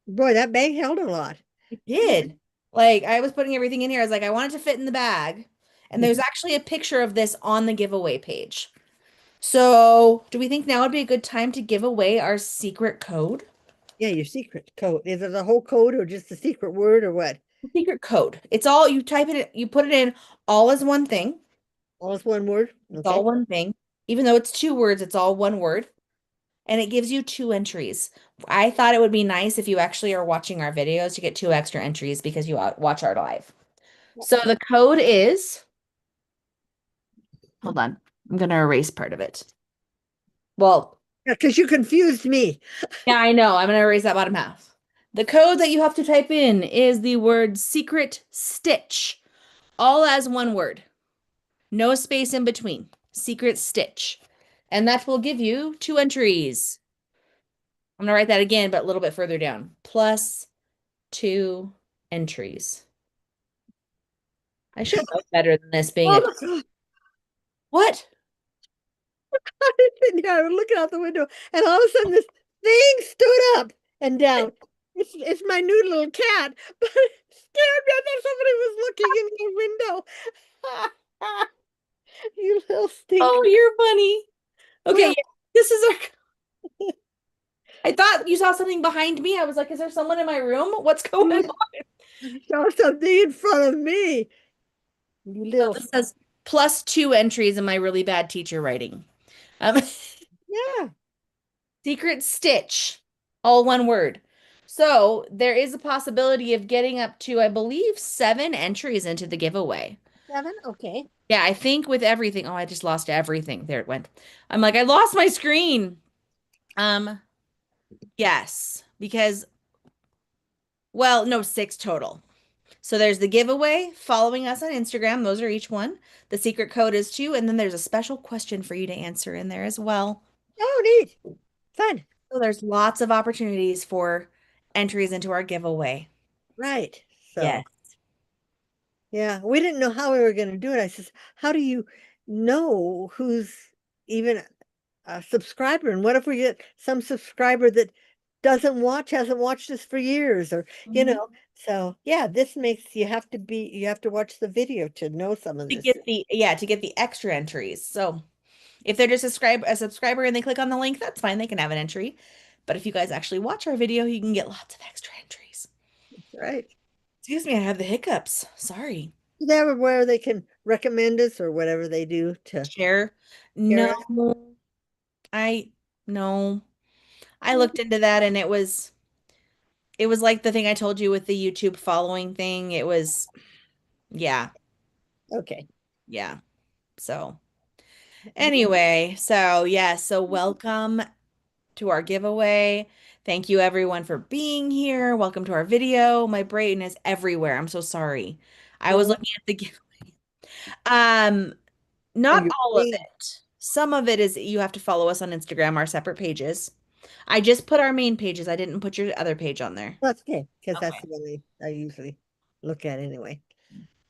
Boy, that bag held a lot. It did. Like I was putting everything in here. I was like, I want it to fit in the bag. And there's actually a picture of this on the giveaway page. So do we think now would be a good time to give away our secret code? Yeah, your secret code. Is it a whole code or just a secret word or what? Secret code. It's all you type it, you put it in all as one thing. All is one word. It's all Okay. one thing. Even though it's 2 words, it's all one word. And it gives you 2 entries. I thought it would be nice if you actually are watching our videos to get 2 extra entries because you watch our live. So the code is, hold on, I'm going to erase part of it. Well, Yeah, because you confused me. yeah, I know. I'm going to erase that bottom half. The code that you have to type in is the word secret stitch, all as one word. No space in between. Secret stitch. And that will give you 2 entries. I'm going to write that again, but a little bit further down. Plus 2 entries. I should know better than this being Oh a. my God. What? I was sitting here, I was looking out the window, and all of a sudden this thing stood up and down. It's my new little cat, but it scared me. I thought somebody was looking in your window. You little Oh, stink. you're funny. Okay, Well, yeah, this is our. I thought you saw something behind me. I was like, is there someone in my room? What's going no, on? Show something in front of me. You So little, this says +2 entries in my really bad teacher writing. Um, yeah, Secret Stitch, all one word. So there is a possibility of getting up to, I believe, 7 entries into the giveaway. 7. Okay. Yeah, I think with everything. Oh, I just lost everything. There it went. I'm like, I lost my screen. Um, yes, because, well, no, 6 total. So there's the giveaway, following us on Instagram. Those are each one. The secret code is 2, and then there's a special question for you to answer in there as well. Oh, neat. Fun. So there's lots of opportunities for entries into our giveaway. Right. Yes. So, yeah, we didn't know how we were going to do it. I says, how do you know who's even a subscriber? And what if we get some subscriber that doesn't watch, hasn't watched us for years, or, Mhm. so yeah, this makes you have to watch the video to know some of To this. get the yeah, to get the extra entries. So if they're just a subscriber and they click on the link, that's fine. They can have an entry. But if you guys actually watch our video, you can get lots of extra entries. Right. Excuse me, I have the hiccups. Sorry. Is there where they can recommend us or whatever they do to Share. share No, us? I no. I Mm, looked into that and it was like the thing I told you with the YouTube following thing. It was yeah, okay. yeah. So anyway, so yeah, so welcome to our giveaway. Thank you everyone for being here. Welcome to our video. My brain is everywhere. I'm so sorry. I was Well, looking at the um oh, not you're all of free. it. Some of it is you have to follow us on Instagram, our separate pages. I just put our main pages. I didn't put your other page on there. That's okay, because that's Okay. the one I usually look at anyway.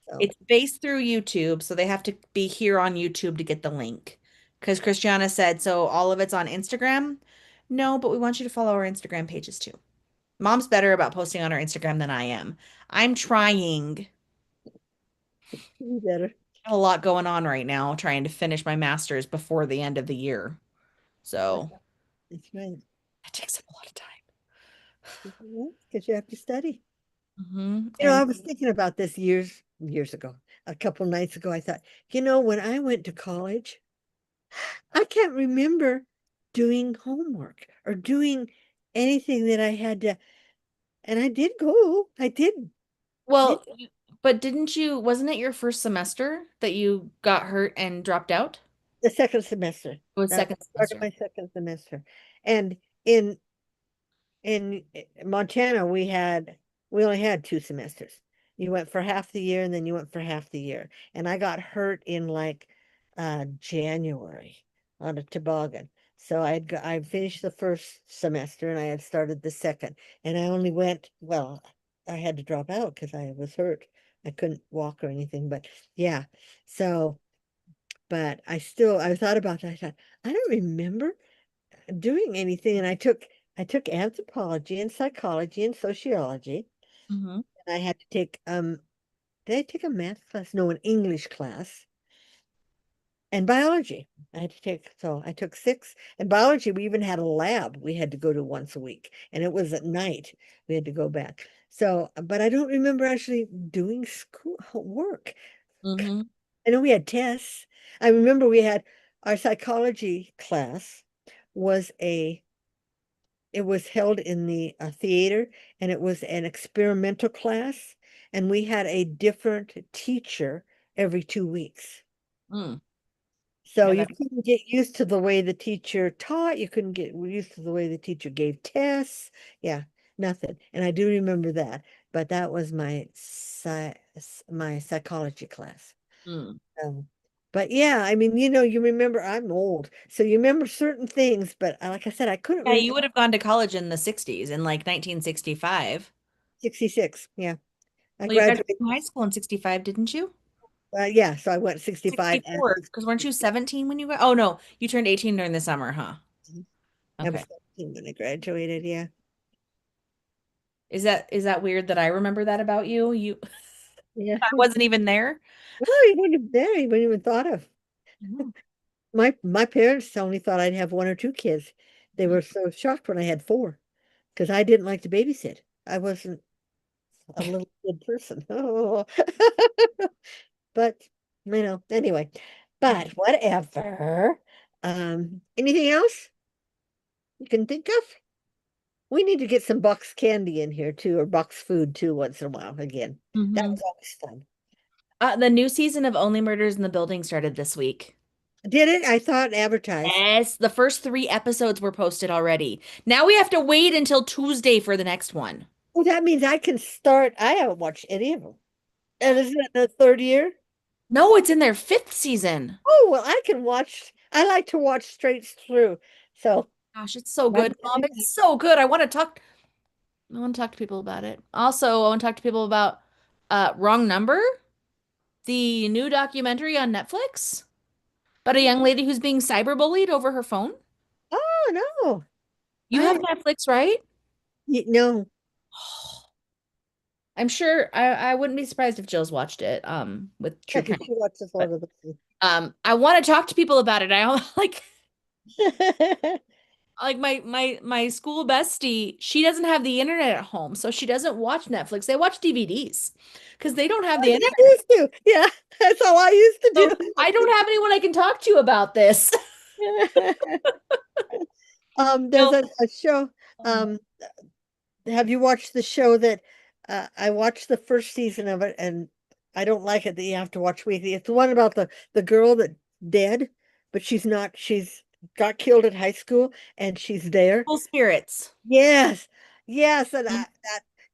So It's based through YouTube, so they have to be here on YouTube to get the link. Because Christiana said, so all of it's on Instagram? No, but we want you to follow our Instagram pages too. Mom's better about posting on her Instagram than I am. I'm trying. you better. I have a lot going on right now, trying to finish my master's before the end of the year. So That's right. that takes up a lot of time. Because you have to study. And I was thinking about this years ago. A couple nights ago, I thought, when I went to college, I can't remember doing homework or doing anything that I had to, and I did go. I did but didn't you, wasn't it your first semester that you got hurt and dropped out? the second semester. It was That was second part of semester. my second semester. And in Montana, we only had 2 semesters. You went for half the year and then you went for half the year. And I got hurt in like January on a toboggan. So I finished the first semester and I had started the second. And I only went, well, I had to drop out because I was hurt. I couldn't walk or anything, but yeah. So, but I thought about that. I thought, I don't remember doing anything, and I took anthropology and psychology and sociology. Hmm. And I had to take did I take a math class? No, an English class and biology. I had to take, so I took 6. And biology, we even had a lab we had to go to once a week, and it was at night. We had to go back. So, but I don't remember actually doing school work. Hmm. I know we had tests. I remember we had our psychology class was a it was held in the theater, and it was an experimental class, and we had a different teacher every 2 weeks. Mm. So Yeah, you that, couldn't get used to the way the teacher taught. You couldn't get used to the way the teacher gave tests. Yeah, nothing. And I do remember that, but that was my psychology class. mm. Um, but yeah, I mean, you remember I'm old, so you remember certain things, but like I said, I couldn't Yeah, remember you would have gone to college in the 60s, in like 1965. 66. Yeah. I Well, you graduated graduated. from high school in 65, didn't you? Yeah, so I went 65 and 64, because weren't 66. you 17 when you got? Oh no, you turned 18 during the summer, huh? I was Okay. 17 when I graduated. Yeah. Is that weird that I remember that about you? Yeah. I wasn't even there. Well, you wouldn't have there. You wouldn't even thought of. Mm. My parents only thought I'd have 1 or 2 kids. They were so shocked when I had 4 because I didn't like to babysit. I wasn't. a little good person. Oh. But anyway. But whatever. Anything else you can think of? We need to get some Bucks candy in here too, or Bucks food too, once in a while again. That Hmm. was always fun. The new season of Only Murders in the Building started this week. Did it? I thought advertised. Yes, the first three episodes were posted already. Now we have to wait until Tuesday for the next one. Well, that means I can start. I haven't watched any of them. And is it the third year? No, it's in their fifth season. Oh, well, I can watch. I like to watch straight through. So Gosh, it's so maybe good, I'll Mom. do that. It's so good. I want to talk to people about it. Also, I want to talk to people about Wrong Number, the new documentary on Netflix about a young lady who's being cyberbullied over her phone. Oh no. You have I Netflix, right? no. I'm sure I wouldn't be surprised if Jill's watched it with Yeah, true crime. because she watches But all of the I want to talk to people about it. I like my school bestie, she doesn't have the internet at home, so she doesn't watch Netflix. They watch DVDs because they don't have the I internet. used to. Yeah, that's all I used So to I don't have anyone I can talk to about this. do. There's No. a show. Um, have you watched the show that I watched the first season of it and I don't like it that you have to watch weekly. It's the one about the girl that dead, but she's not. She's got killed at high school and she's there. Full spirits. Yes, yes, and Mhm.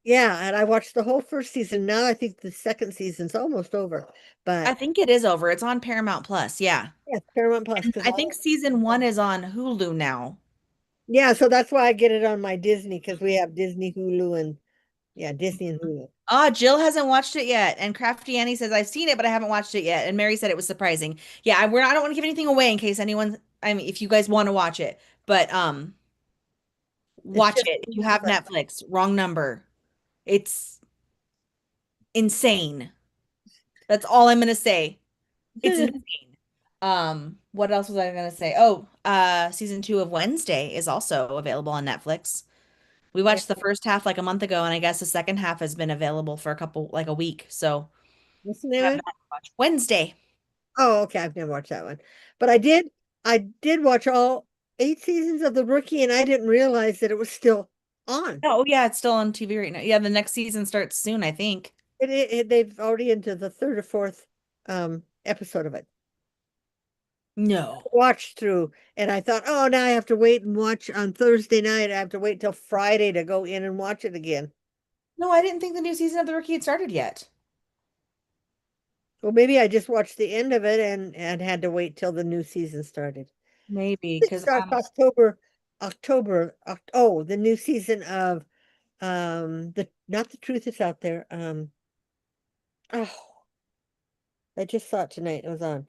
yeah, and I watched the whole first season. Now I think the second season's almost over, I but think it is over. It's on Paramount Plus. Yeah. yeah, Paramount Plus And because I think season one is on Hulu now. yeah, so that's why I get it on my Disney because we have Disney, Hulu, and yeah, Disney and Hulu. Ah, Jill hasn't watched it yet. And Crafty Annie says, I've seen it, but I haven't watched it yet. And Mary said it was surprising. Yeah, I don't want to give anything away in case anyone, I mean, if you guys want to watch it, but It's watch just it. If you have Netflix, Wrong Number. It's insane. That's all I'm gonna say. It's insane. What else was I gonna say? Oh, season two of Wednesday is also available on Netflix. We yeah. watched the first half like a month ago, and I guess the second half has been available for like a week. So What's the name have of that it? to watch. Wednesday. Oh, okay, I've never watched that one, but I did watch all 8 seasons of The Rookie, and I didn't realize that it was still on. Oh yeah, it's still on TV right now. Yeah, the next season starts soon, I think. They've already into the third or fourth episode of it. No. Watched through, and I thought, oh, now I have to wait and watch on Thursday night. I have to wait till Friday to go in and watch it again. No, I didn't think the new season of The Rookie had started yet. Well, maybe I just watched the end of it and had to wait till the new season started. Maybe It because starts oh, the new season of the not the truth is out there. Oh, I just saw it tonight. It was on.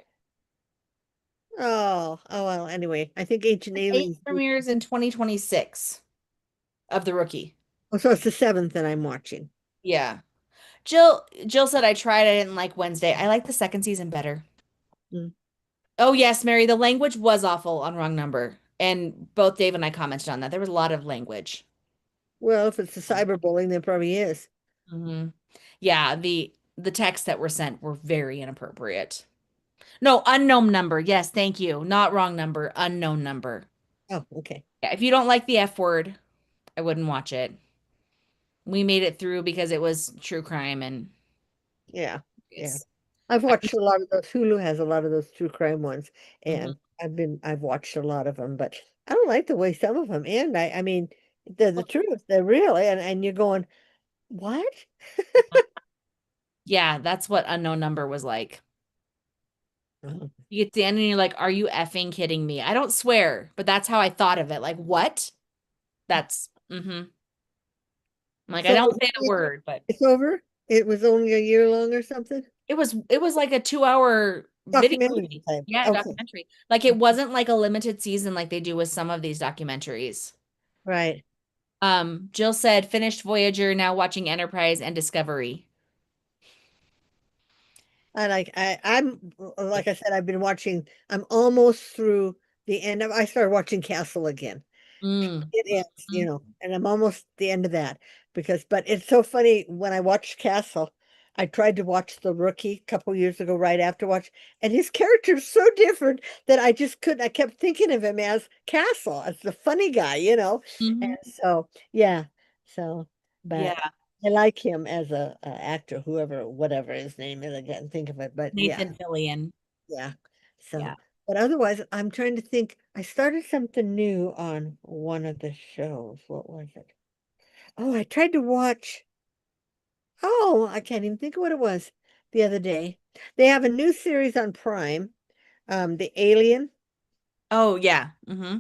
Oh well, anyway, I think Ancient eight Aliens. premieres in 2026 of The Rookie. Oh, so it's the seventh that I'm watching. Yeah. Jill said I tried. I didn't like Wednesday. I like the second season better. Mm. Oh yes, Mary, the language was awful on Wrong Number. And both Dave and I commented on that. There was a lot of language. Well, if it's the cyberbullying, there probably is. Hmm. Yeah, the texts that were sent were very inappropriate. No, unknown number. Yes, thank you. Not wrong number, unknown number. Oh, okay. Yeah, if you don't like the F word, I wouldn't watch it. We made it through because it was true crime and Yeah, yeah. it's I've I, watched a lot of those. Hulu has a lot of those true crime ones, mhm. and I've watched a lot of them, but I don't like the way some of them end. I mean, they're the truth, they're real, and you're going, what? Yeah, that's what unknown number was like. Oh. You get to the end and you're like, are you effing kidding me? I don't swear, but that's how I thought of it. Like, what? That's I'm like, I So don't say the word, but it's over. It was only a year long or something. it was like a 2 hour video Documentary movie. type. Yeah, Okay, documentary. Like it wasn't like a limited season like they do with some of these documentaries. right. Jill said finished Voyager, now watching Enterprise and Discovery. I'm like I said, I've been watching. I'm almost through the end of. I started watching Castle again. Mm. It ends, and I'm almost at the end of that. because, but it's so funny when I watched Castle. I tried to watch The Rookie a couple years ago, right after watch, and his character's so different that I just couldn't. I kept thinking of him as Castle, as the funny guy, And Mhm. so, yeah, so, but Yeah, I like him as a actor, whoever, whatever his name is. I can't think of it, but yeah, Nathan Fillion. yeah. Yeah. So, but otherwise, I'm trying to think. I started something new on one of the shows. What was it? Oh, I tried to watch. Oh, I can't even think of what it was the other day. They have a new series on Prime, The Alien. Oh, yeah. Hmm.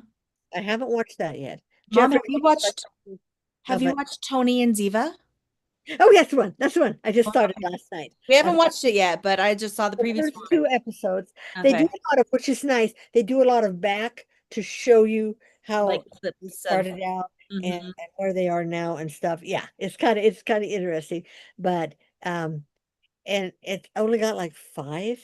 I haven't watched that yet. Mom, Jeffrey have you but watched Tony and Ziva? oh, that's the one. That's the one. I just started last night. We On haven't watched it yet, but I just saw the the previews first for it. two episodes. They do Okay. a lot of, which is nice. They do a lot of back to show you Like how they clips of. started out Hmm. and where they are now and stuff. Yeah, it's kind of interesting. But and it's only got like five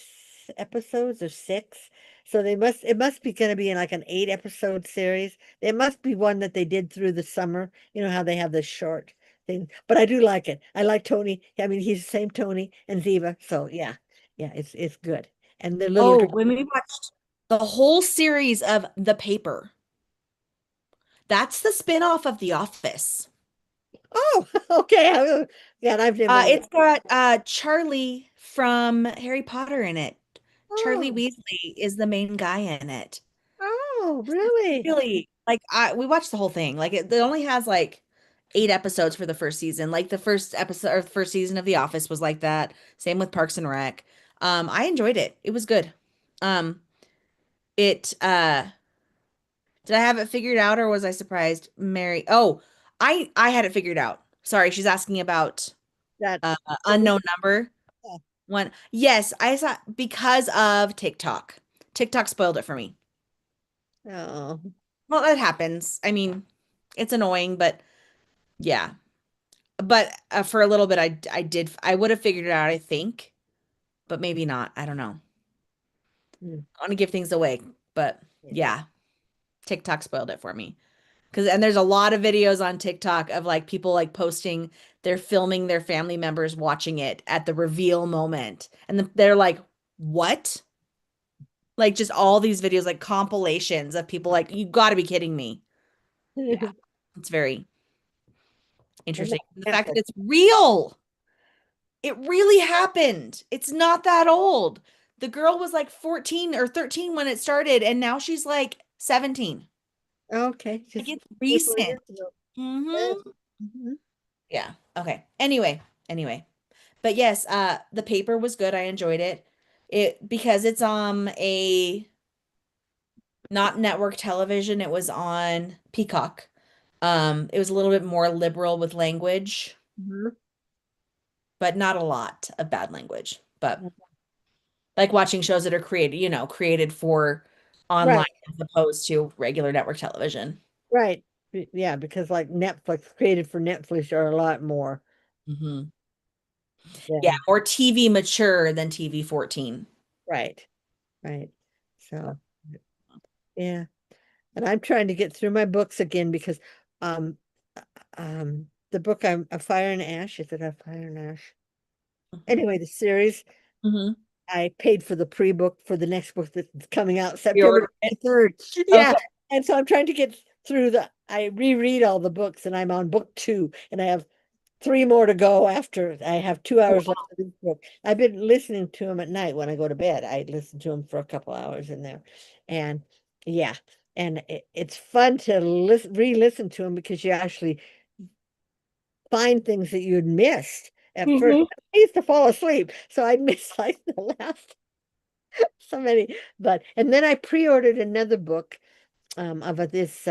episodes or six. So it must be going to be in like an 8 episode series. It must be one that they did through the summer. You know how they have this short thing. But I do like it. I like Tony. I mean, he's the same Tony and Ziva. So yeah, yeah, it's good. And the little Oh, girl. when we watched the whole series of The Paper, that's the spin-off of The Office. Oh, okay. Yeah, and I've never. It's got Charlie from Harry Potter in it. Charlie Oh, Weasley is the main guy in it. oh, really? Really, like we watched the whole thing. Like it only has like 8 episodes for the first season. Like the first episode or the first season of The Office was like that. Same with Parks and Rec. I enjoyed it. It was good. It did I have it figured out or was I surprised? Mary. Oh, I had it figured out. Sorry, she's asking about That. unknown number. One. Yes, I saw because of TikTok. TikTok spoiled it for me. Oh. Well, that happens. I mean, it's annoying, but yeah. But for a little bit, I would have figured it out, I think, but maybe not. I don't know. Mm, I want to give things away, but yeah. yeah, TikTok spoiled it for me. And there's a lot of videos on TikTok of like people like posting, they're filming their family members watching it at the reveal moment. And they're like, what? Like just all these videos, like compilations of people like, you got to be kidding me. Yeah, it's very And interesting. The that's fact that Netflix. it's real. It really happened. It's not that old. The girl was like 14 or 13 when it started, and now she's like 17. Okay, Like just it's 3 or 4 years recent. ago. Yeah. Hmm. Mhm. Yeah. Okay. Anyway. But yes, the paper was good. I enjoyed it. It because it's a not network television, it was on Peacock. It was a little bit more liberal with language, Mhm. but not a lot of bad language. But like watching shows that are created for online Right, as opposed to regular network television. right. Yeah, because like Netflix created for Netflix are a lot more Hmm. Yeah, than more TV mature than TV 14. right, right. So yeah. And I'm trying to get through my books again because um the book I'm a Fire and Ash, is it a Fire and Ash? Anyway, the series Hmm. I paid for the pre-book for the next book that's coming out September Pre-order it. 23rd. Yeah. Okay. And so I'm trying to get through I reread all the books and I'm on book 2 and I have 3 more to go after I have 2 hours left of this book. I've been listening to them at night when I go to bed. I listen to them for a couple hours in there. And yeah, and it's fun to re-listen to them because you actually find things that you'd missed at first. Hmm. I used to fall asleep, so I'd miss like the last so many. But and then I pre-ordered another book of this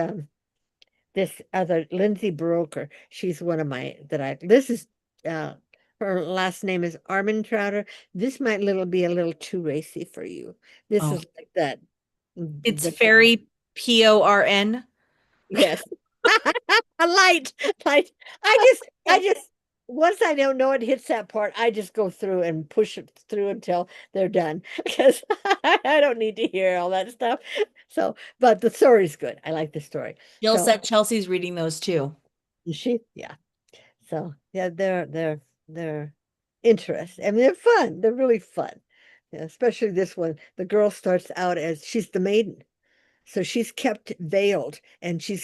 other Lindsay Broker. She's one of my that I this is uh her last name is Armentrout. This might be a little too racy for you. This Oh, is like that. it's The Fairy PORN. yes. A light. I just once I don't know it hits that part, I just go through and push it through until they're done because I don't need to hear all that stuff. So, but the story's good. I like the story. Jill So said Chelsea's reading those too. is she, yeah. So yeah, they're interesting. I mean, they're fun. They're really fun. Yeah, especially this one. The girl starts out as she's the maiden. So she's kept veiled and she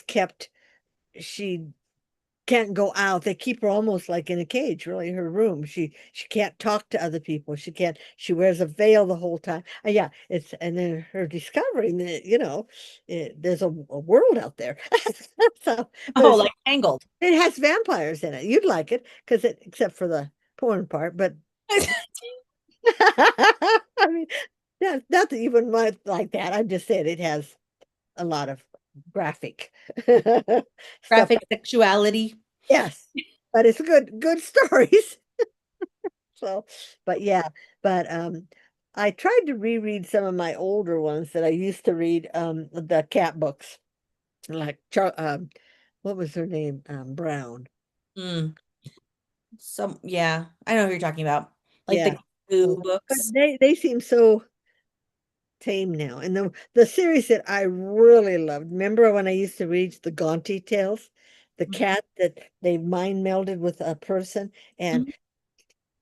can't go out. They keep her almost like in a cage, really, in her room. She can't talk to other people. She wears a veil the whole time. Yeah, it's and then her discovering that, there's a world out there. So, but Oh, like Tangled. it has vampires in it. You'd like it because except for the porn part, but I mean, not that you wouldn't mind like that. I'm just saying it has a lot of graphic stuff. Graphic sexuality. Yes, but it's good stories. So, but yeah, but I tried to reread some of my older ones that I used to read, the cat books, like what was her name? Brown. Mm. Yeah, I know who you're talking about. Like Yeah. the Goo But books. they seem so tame now. And the series that I really loved, remember when I used to read the Gaunty Tales? The cat that they mind melded with a person, and Mhm.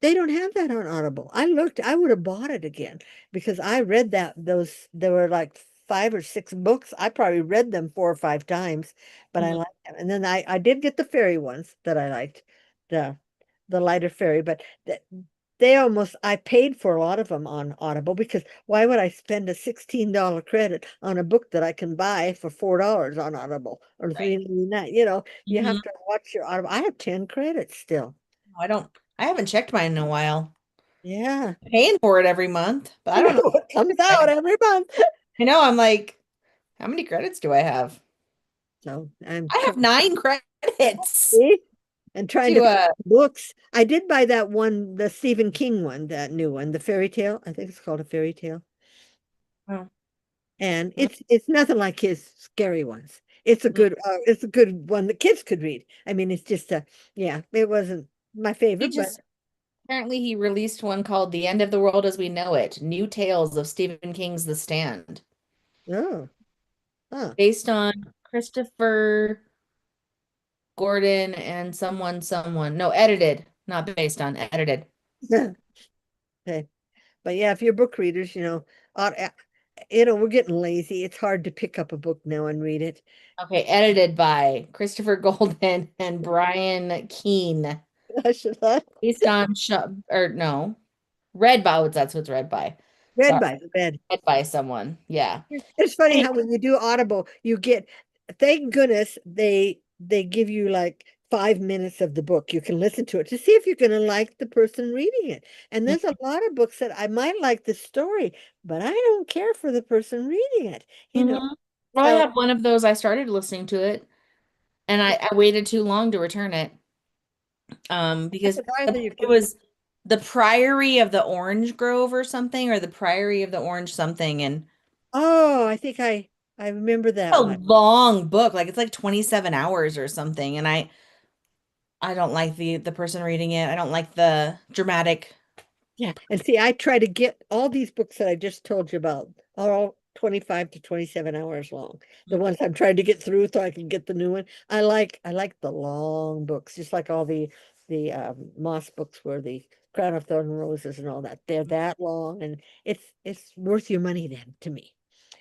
they don't have that on Audible. I looked, I would have bought it again because I read there were like 5 or 6 books. I probably read them 4 or 5 times, but I Mhm. liked them. And then I did get the fairy ones that I liked, the the lighter fairy, but I paid for a lot of them on Audible because why would I spend a $16 credit on a book that I can buy for $4 on Audible or Right. $3.99? You Mhm. have to watch your Audible. I have 10 credits still. No, I don't. I haven't checked mine in a while. Yeah. Paying for it every month, but I I know don't know. it comes out every month. I know. I'm like, how many credits do I have? So I'm I have trying 9 credits and trying to to pick books. I did buy that one, the Stephen King one, that new one, the fairy tale. I think it's called a fairy tale. Oh. And Mm. it's nothing like his scary ones. It's a good one that kids could read. I mean, it's just yeah, it wasn't my He favorite, but just apparently he released one called The End of the World as We Know It, New Tales of Stephen King's The Stand, oh, huh. based on Christopher Gordon and someone. No, edited, not based on, edited. Okay. But yeah, if you're book readers, uh, uh, we're getting lazy. It's hard to pick up a book now and read it. Okay, edited by Christopher Golden and Brian Keene. I should have Based on or no, read by that's what's read by. read Sorry, by the bed. read by someone. Yeah. It's funny Hey, how when you do Audible, you get, thank goodness they give you like 5 minutes of the book. You can listen to it to see if you're going to like the person reading it. And there's a lot of books that I might like the story, but I don't care for the person reading it, you know. mhm. Well, I So have one of those. I started listening to it and I waited too long to return it. Because either you it can, was the Priory of the Orange Grove or something, or the Priory of the Orange something, and oh, I think I remember that a one. long book, like it's like 27 hours or something. And I don't like the person reading it. I don't like the dramatic. Yeah. And see, I try to get all these books that I just told you about are all 25 to 27 hours long. The ones I'm trying to get through so I can get the new one. I like the long books, just like all the Moss books were the Crown of Thorn and Roses and all that. They're that long and it's worth your money then to me.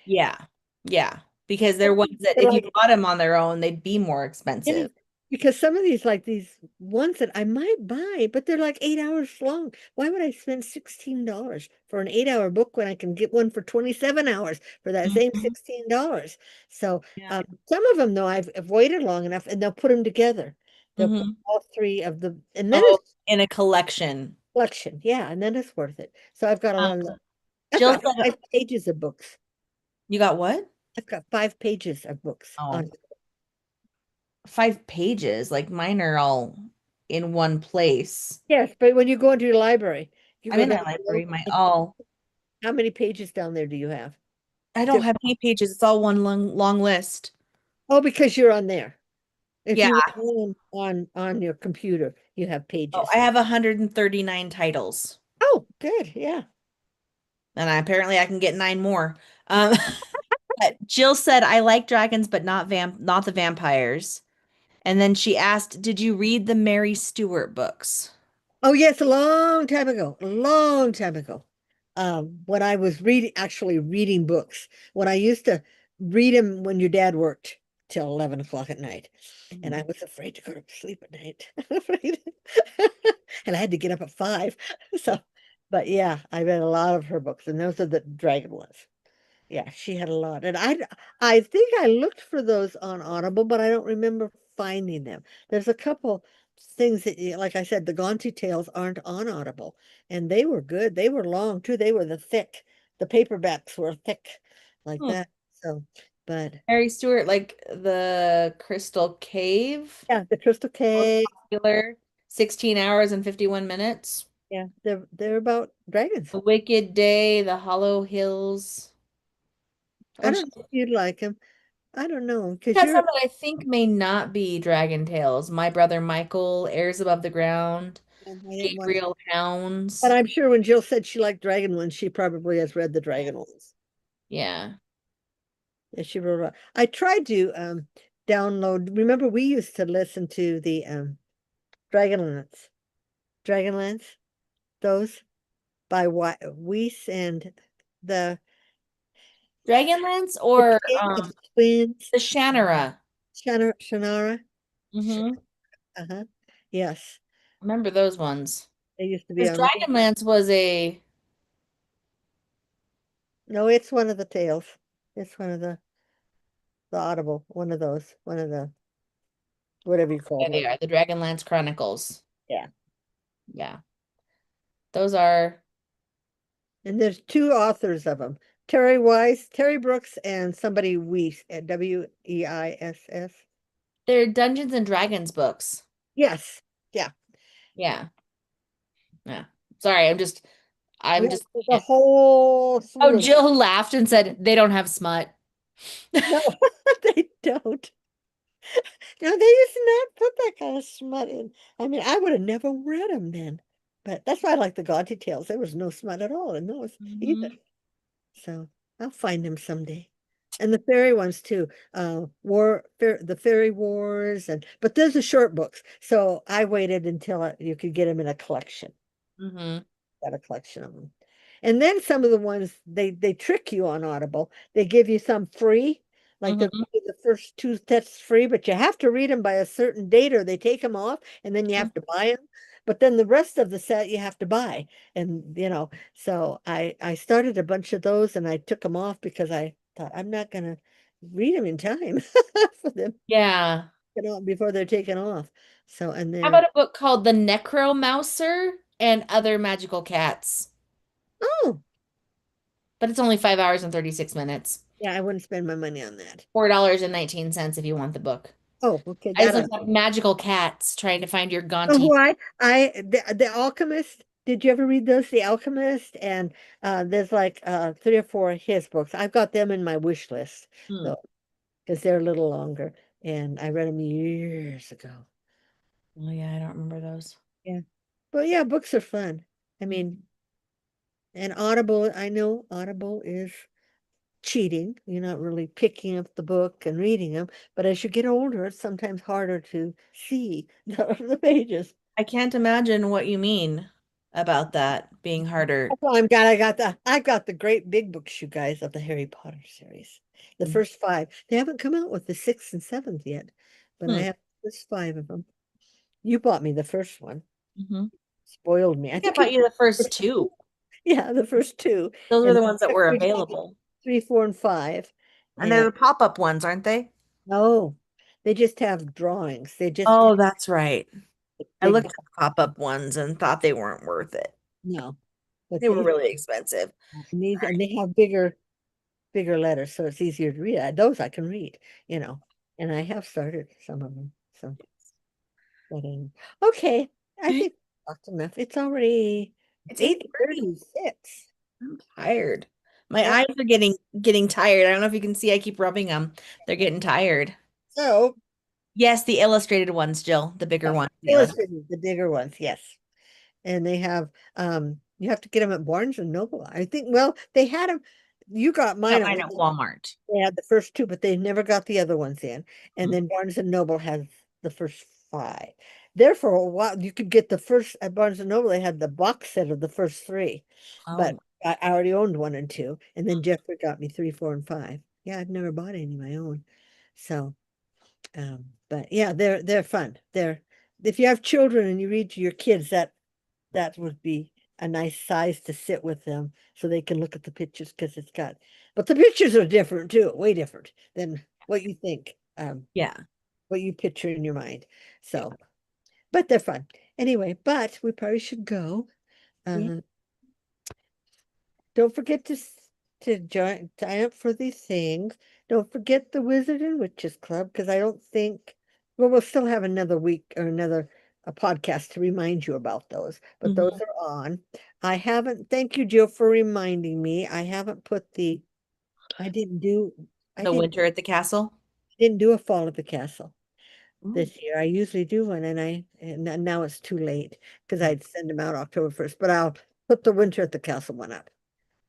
Yeah. Yeah. Because they're ones that They're if you like bought them on their own, they'd be more expensive. Any because some of these like these ones that I might buy, but they're like 8 hours long. Why would I spend $16 for an 8 hour book when I can get one for 27 hours for that same Mhm. $16? So Yeah. some of them though I've waited long enough and they'll put them together. They'll put Hmm. all three of the and then Oh, it's in a collection. collection. Yeah, and then it's worth it. So I've got a Um, lot of I've Jill got said, 5 pages of books. you got what? I've got 5 pages of books Oh, on 5 pages. Like mine are all in one place. yes, but when you go into your library, you I'm go in down my below, library. My and all. how many pages down there do you have? I don't Di- have any pages. It's all one long list. Oh, because you're on there. If Yeah. you went on your computer, you have Oh, I pages. have 139 titles, Oh, good. Yeah. and apparently I can get 9 more. But Jill said I like dragons, but not the vampires. And then she asked, "Did you read the Mary Stuart books?" Oh yes, a long time ago, a long time ago. When I was actually reading books, when I used to read them when your dad worked till 11 o'clock at night, and I Mhm. was afraid to go to sleep at night, afraid, and I had to get up at 5. So, but yeah, I read a lot of her books, and those are the dragon ones. Yeah, she had a lot. And I think I looked for those on Audible, but I don't remember finding them. There's a couple things that, like I said, the Gonti Tales aren't on Audible, and they were good. They were long too. They were the paperbacks were thick like Hmm. that. So, but Mary Stuart, like the Crystal Cave, yeah, the Crystal most Cave. popular, 16 hours and 51 minutes. Yeah, they're about dragons. The Wicked Day, The Hollow Hills. I Oh, she don't know if you'd like them. I don't know because has you're. some that I think may not be Dragon Tales. My Brother Michael, Heirs Above the Ground, I didn't want to, Gabriel but Hounds. I'm sure when Jill said she liked dragon ones, she probably has read the dragon ones. Yeah. Yeah, she wrote about. I tried to download. Remember, we used to listen to the Dragonlance, Dragonlance, those by Weiss and the Dragonlance the or King of the Twins, the Shannara. Shannara. Sh Mm-hmm. uh-huh. Yes, Remember those ones. they used to be Because on. Dragonlance was a No, it's one of the tales. It's one of the Audible, one of those, one of the whatever you call there them. they are, the Dragonlance Chronicles. Yeah. Yeah. Those are And there's two authors of them, Terry Weiss, Terry Brooks, and somebody Weiss at Weiss. they're Dungeons and Dragons books. Yes. Yeah. Yeah. Yeah. Sorry, I'm Yeah. just There's a whole Oh, slew of Jill laughed and said they don't have smut. no, they don't. No, they used to not put that kind of smut in. I mean, I would have never read them then. But that's why I like the Gaunty Tales. There was no smut at all in those either. Mhm. So I'll find them someday. And the fairy ones too. The fairy wars, and but those are short books. So I waited until you could get them in a collection. Mhm. Got a collection of them. And then some of the ones they trick you on Audible. They give you some free, like they'll give Mhm. you the first two sets free, but you have to read them by a certain date or they take them off and then you have to buy them. But then the rest of the set you have to buy. And so I started a bunch of those and I took them off because I thought I'm not gonna read them in time for them, Yeah. before they're taken off. So and How they're about a book called The Necromouser and Other Magical Cats? oh But it's only 5 hours and 36 minutes. yeah, I wouldn't spend my money on that. $4.19 if you want the book. Oh, okay, I just that I looked up magical cats trying to find your know Gonti. who the Alchemist. Did you ever read those? The Alchemist, and there's like 3 or 4 of his books. I've got them in my wish list Hmm. though, because they're a little longer, and I read them years ago. Oh yeah, I don't remember those. Yeah, but yeah, books are fun. I mean, and Audible. I know Audible is cheating. You're not really picking up the book and reading them, but as you get older, it's sometimes harder to see the pages. I can't imagine what you mean about that being harder. Oh, I've got the great big books, you guys, of the Harry Potter series. The first 5. They haven't come out with the 6th and 7th yet, but I Hmm. have the first 5 of them. You bought me the first one. Hmm. Spoiled me. I I think bought you you the first two. yeah, the first 2. Those were And the ones that were we have available. 3, 4, and 5. And they're And the pop-up ones, aren't they? no, they just have drawings. They just have Oh, that's right. I big looked at the pop-up ones and thought they weren't worth it. no. But They were really expensive. and they have bigger letters, so it's easier to read. Those I can read, you know, and I have started some of them. So, but okay, I think we talked enough. It's already It's 8:30. 8:36. I'm tired. My Oh, eyes are getting tired. I don't know if you can see, I keep rubbing them. They're getting tired. so Yes, the illustrated ones, Jill, the bigger yes, ones. The illustrated. illustrated, the bigger ones, yes. And they have you have to get them at Barnes and Noble. I think, well, they had them. You got Got mine mine at Walmart. they had the first 2, but they never got the other ones in. And Hmm. then Barnes and Noble has the first five. There for a while, you could get the first at Barnes and Noble. They had the box set of the first three, but Oh, I already owned one and two, and then Jeffrey got me three, four, and five. Yeah, I've never bought any of my own. So, but yeah, they're fun. They're if you have children and you read to your kids, that would be a nice size to sit with them so they can look at the pictures because it's got, but the pictures are different too, way different than what you think, yeah. what you picture in your mind. Yeah. So, but they're fun. Anyway, but we probably should go. Yeah. Uh, don't forget to sign up for these things. Don't forget the Wizard and Witches Club because I don't think, well, we'll still have another week or another a podcast to remind you about those, but those Mhm. are on. I haven't, thank you, Jill, for reminding me. I haven't put the, I didn't do, I The didn't winter at the castle. didn't do a Fall at the Castle Mm. this year. I usually do one and now it's too late because I'd send them out October 1st, but I'll put the Winter at the Castle one up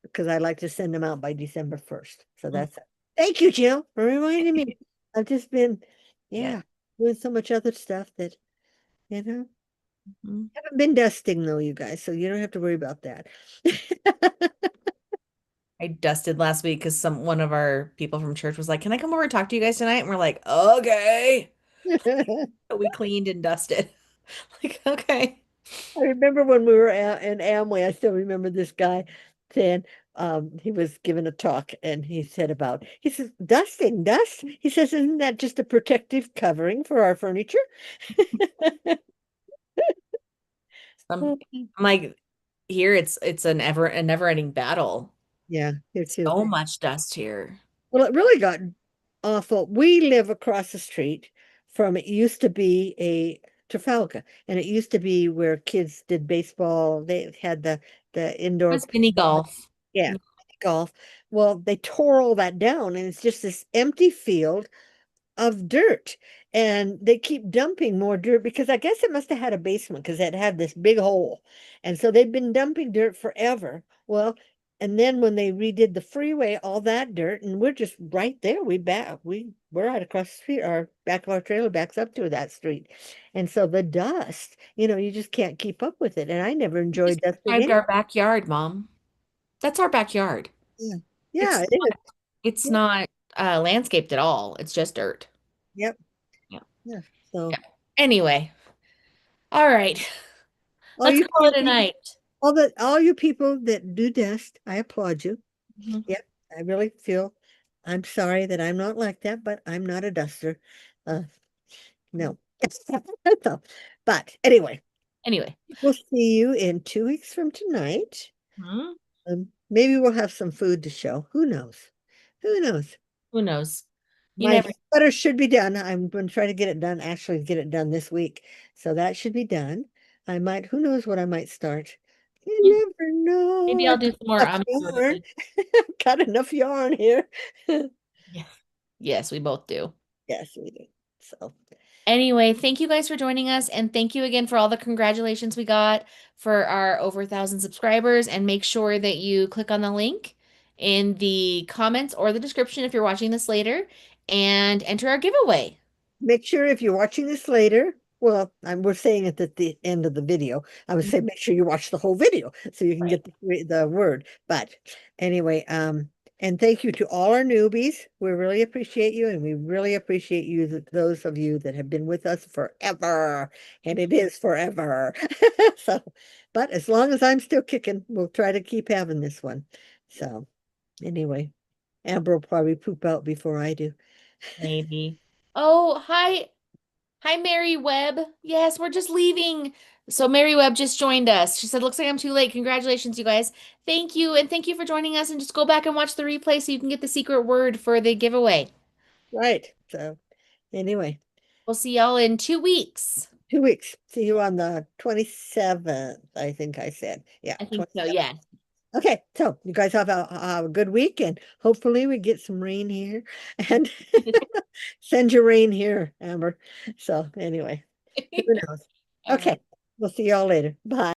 because I like to send them out by December 1st. So Mm. that's it. Thank you, Jill, for reminding me. I've just been, Yeah. yeah, doing so much other stuff that, you know, Mhm. haven't been dusting though, you guys, so you don't have to worry about that. I dusted last week because one of our people from church was like, "Can I come over and talk to you guys tonight?" And we're like, "Okay." So we cleaned and dusted. Like, okay. I remember when we were in Amway, I still remember this guy saying, he was giving a talk and he said about, he says, dusting, dust. He says, isn't that just a protective covering for our furniture? I'm like, here it's a never-ending battle. Yeah, here too. So much dust here. Well, it really got awful. We live across the street from it used to be a Trafalgar, and it used to be where kids did baseball. They had the It indoor was mini golf. yeah, golf. Well, they tore all that down, and it's just this empty field of dirt. And they keep dumping more dirt because I guess it must have had a basement because it had this big hole. And so they've been dumping dirt forever. Well, and then when they redid the freeway, all that dirt, and we're just right there. We're right across the street. Our back of our trailer backs up to that street. And so the dust, you just can't keep up with it. And I never You just enjoyed dusting described anyway. our backyard, Mom. That's our backyard. Yeah. It's Yeah, it not, is. it's Yeah. not landscaped at all. It's just dirt. Yep. Yeah. Yeah. Yeah. So Anyway, all right. all Let's you call it a people, night. all you people that do dust, I applaud you. Mhm. Yep. I really feel I'm sorry that I'm not like that, but I'm not a duster. Uh no. So, but anyway, Anyway. we'll see you in 2 weeks from tonight. Mhm. Maybe we'll have some food to show. Who knows? Who knows? Who knows? You My never. sweater should be done. I'm going to try to get it done, actually get it done this week. So that should be done. I might, who knows what I might start. you- You never know. Maybe I'll do some more Enough yarn. embroidery. Got enough yarn here. Yeah. Yes, we both do. Yes, we do. So Anyway, thank you guys for joining us, and thank you again for all the congratulations we got for our over 1,000 subscribers. And make sure that you click on the link in the comments or the description if you're watching this later and enter our giveaway. make sure if you're watching this later, well, we're saying it at the end of the video. I would say make sure you watch the whole video so you can Right. get the word. But anyway, and thank you to all our newbies. We really appreciate you, and we really appreciate you, those of you that have been with us forever, and it is forever. So, but as long as I'm still kicking, we'll try to keep having this one. So anyway, Amber will probably poop out before I do. Maybe. Oh, hi. Hi, Mary Webb. Yes, we're just leaving. So Mary Webb just joined us. She said, looks like I'm too late. Congratulations, you guys. Thank you. And thank you for joining us. And just go back and watch the replay so you can get the secret word for the giveaway. Right. So anyway, We'll see y'all in 2 weeks. 2 weeks. See you on the 27th, I think I said. Yeah, I think so, 27th. yeah. Okay, so you guys have a good week and hopefully we get some rain here and send your rain here, Amber. So anyway, who knows? All right. Okay, we'll see y'all later. Bye.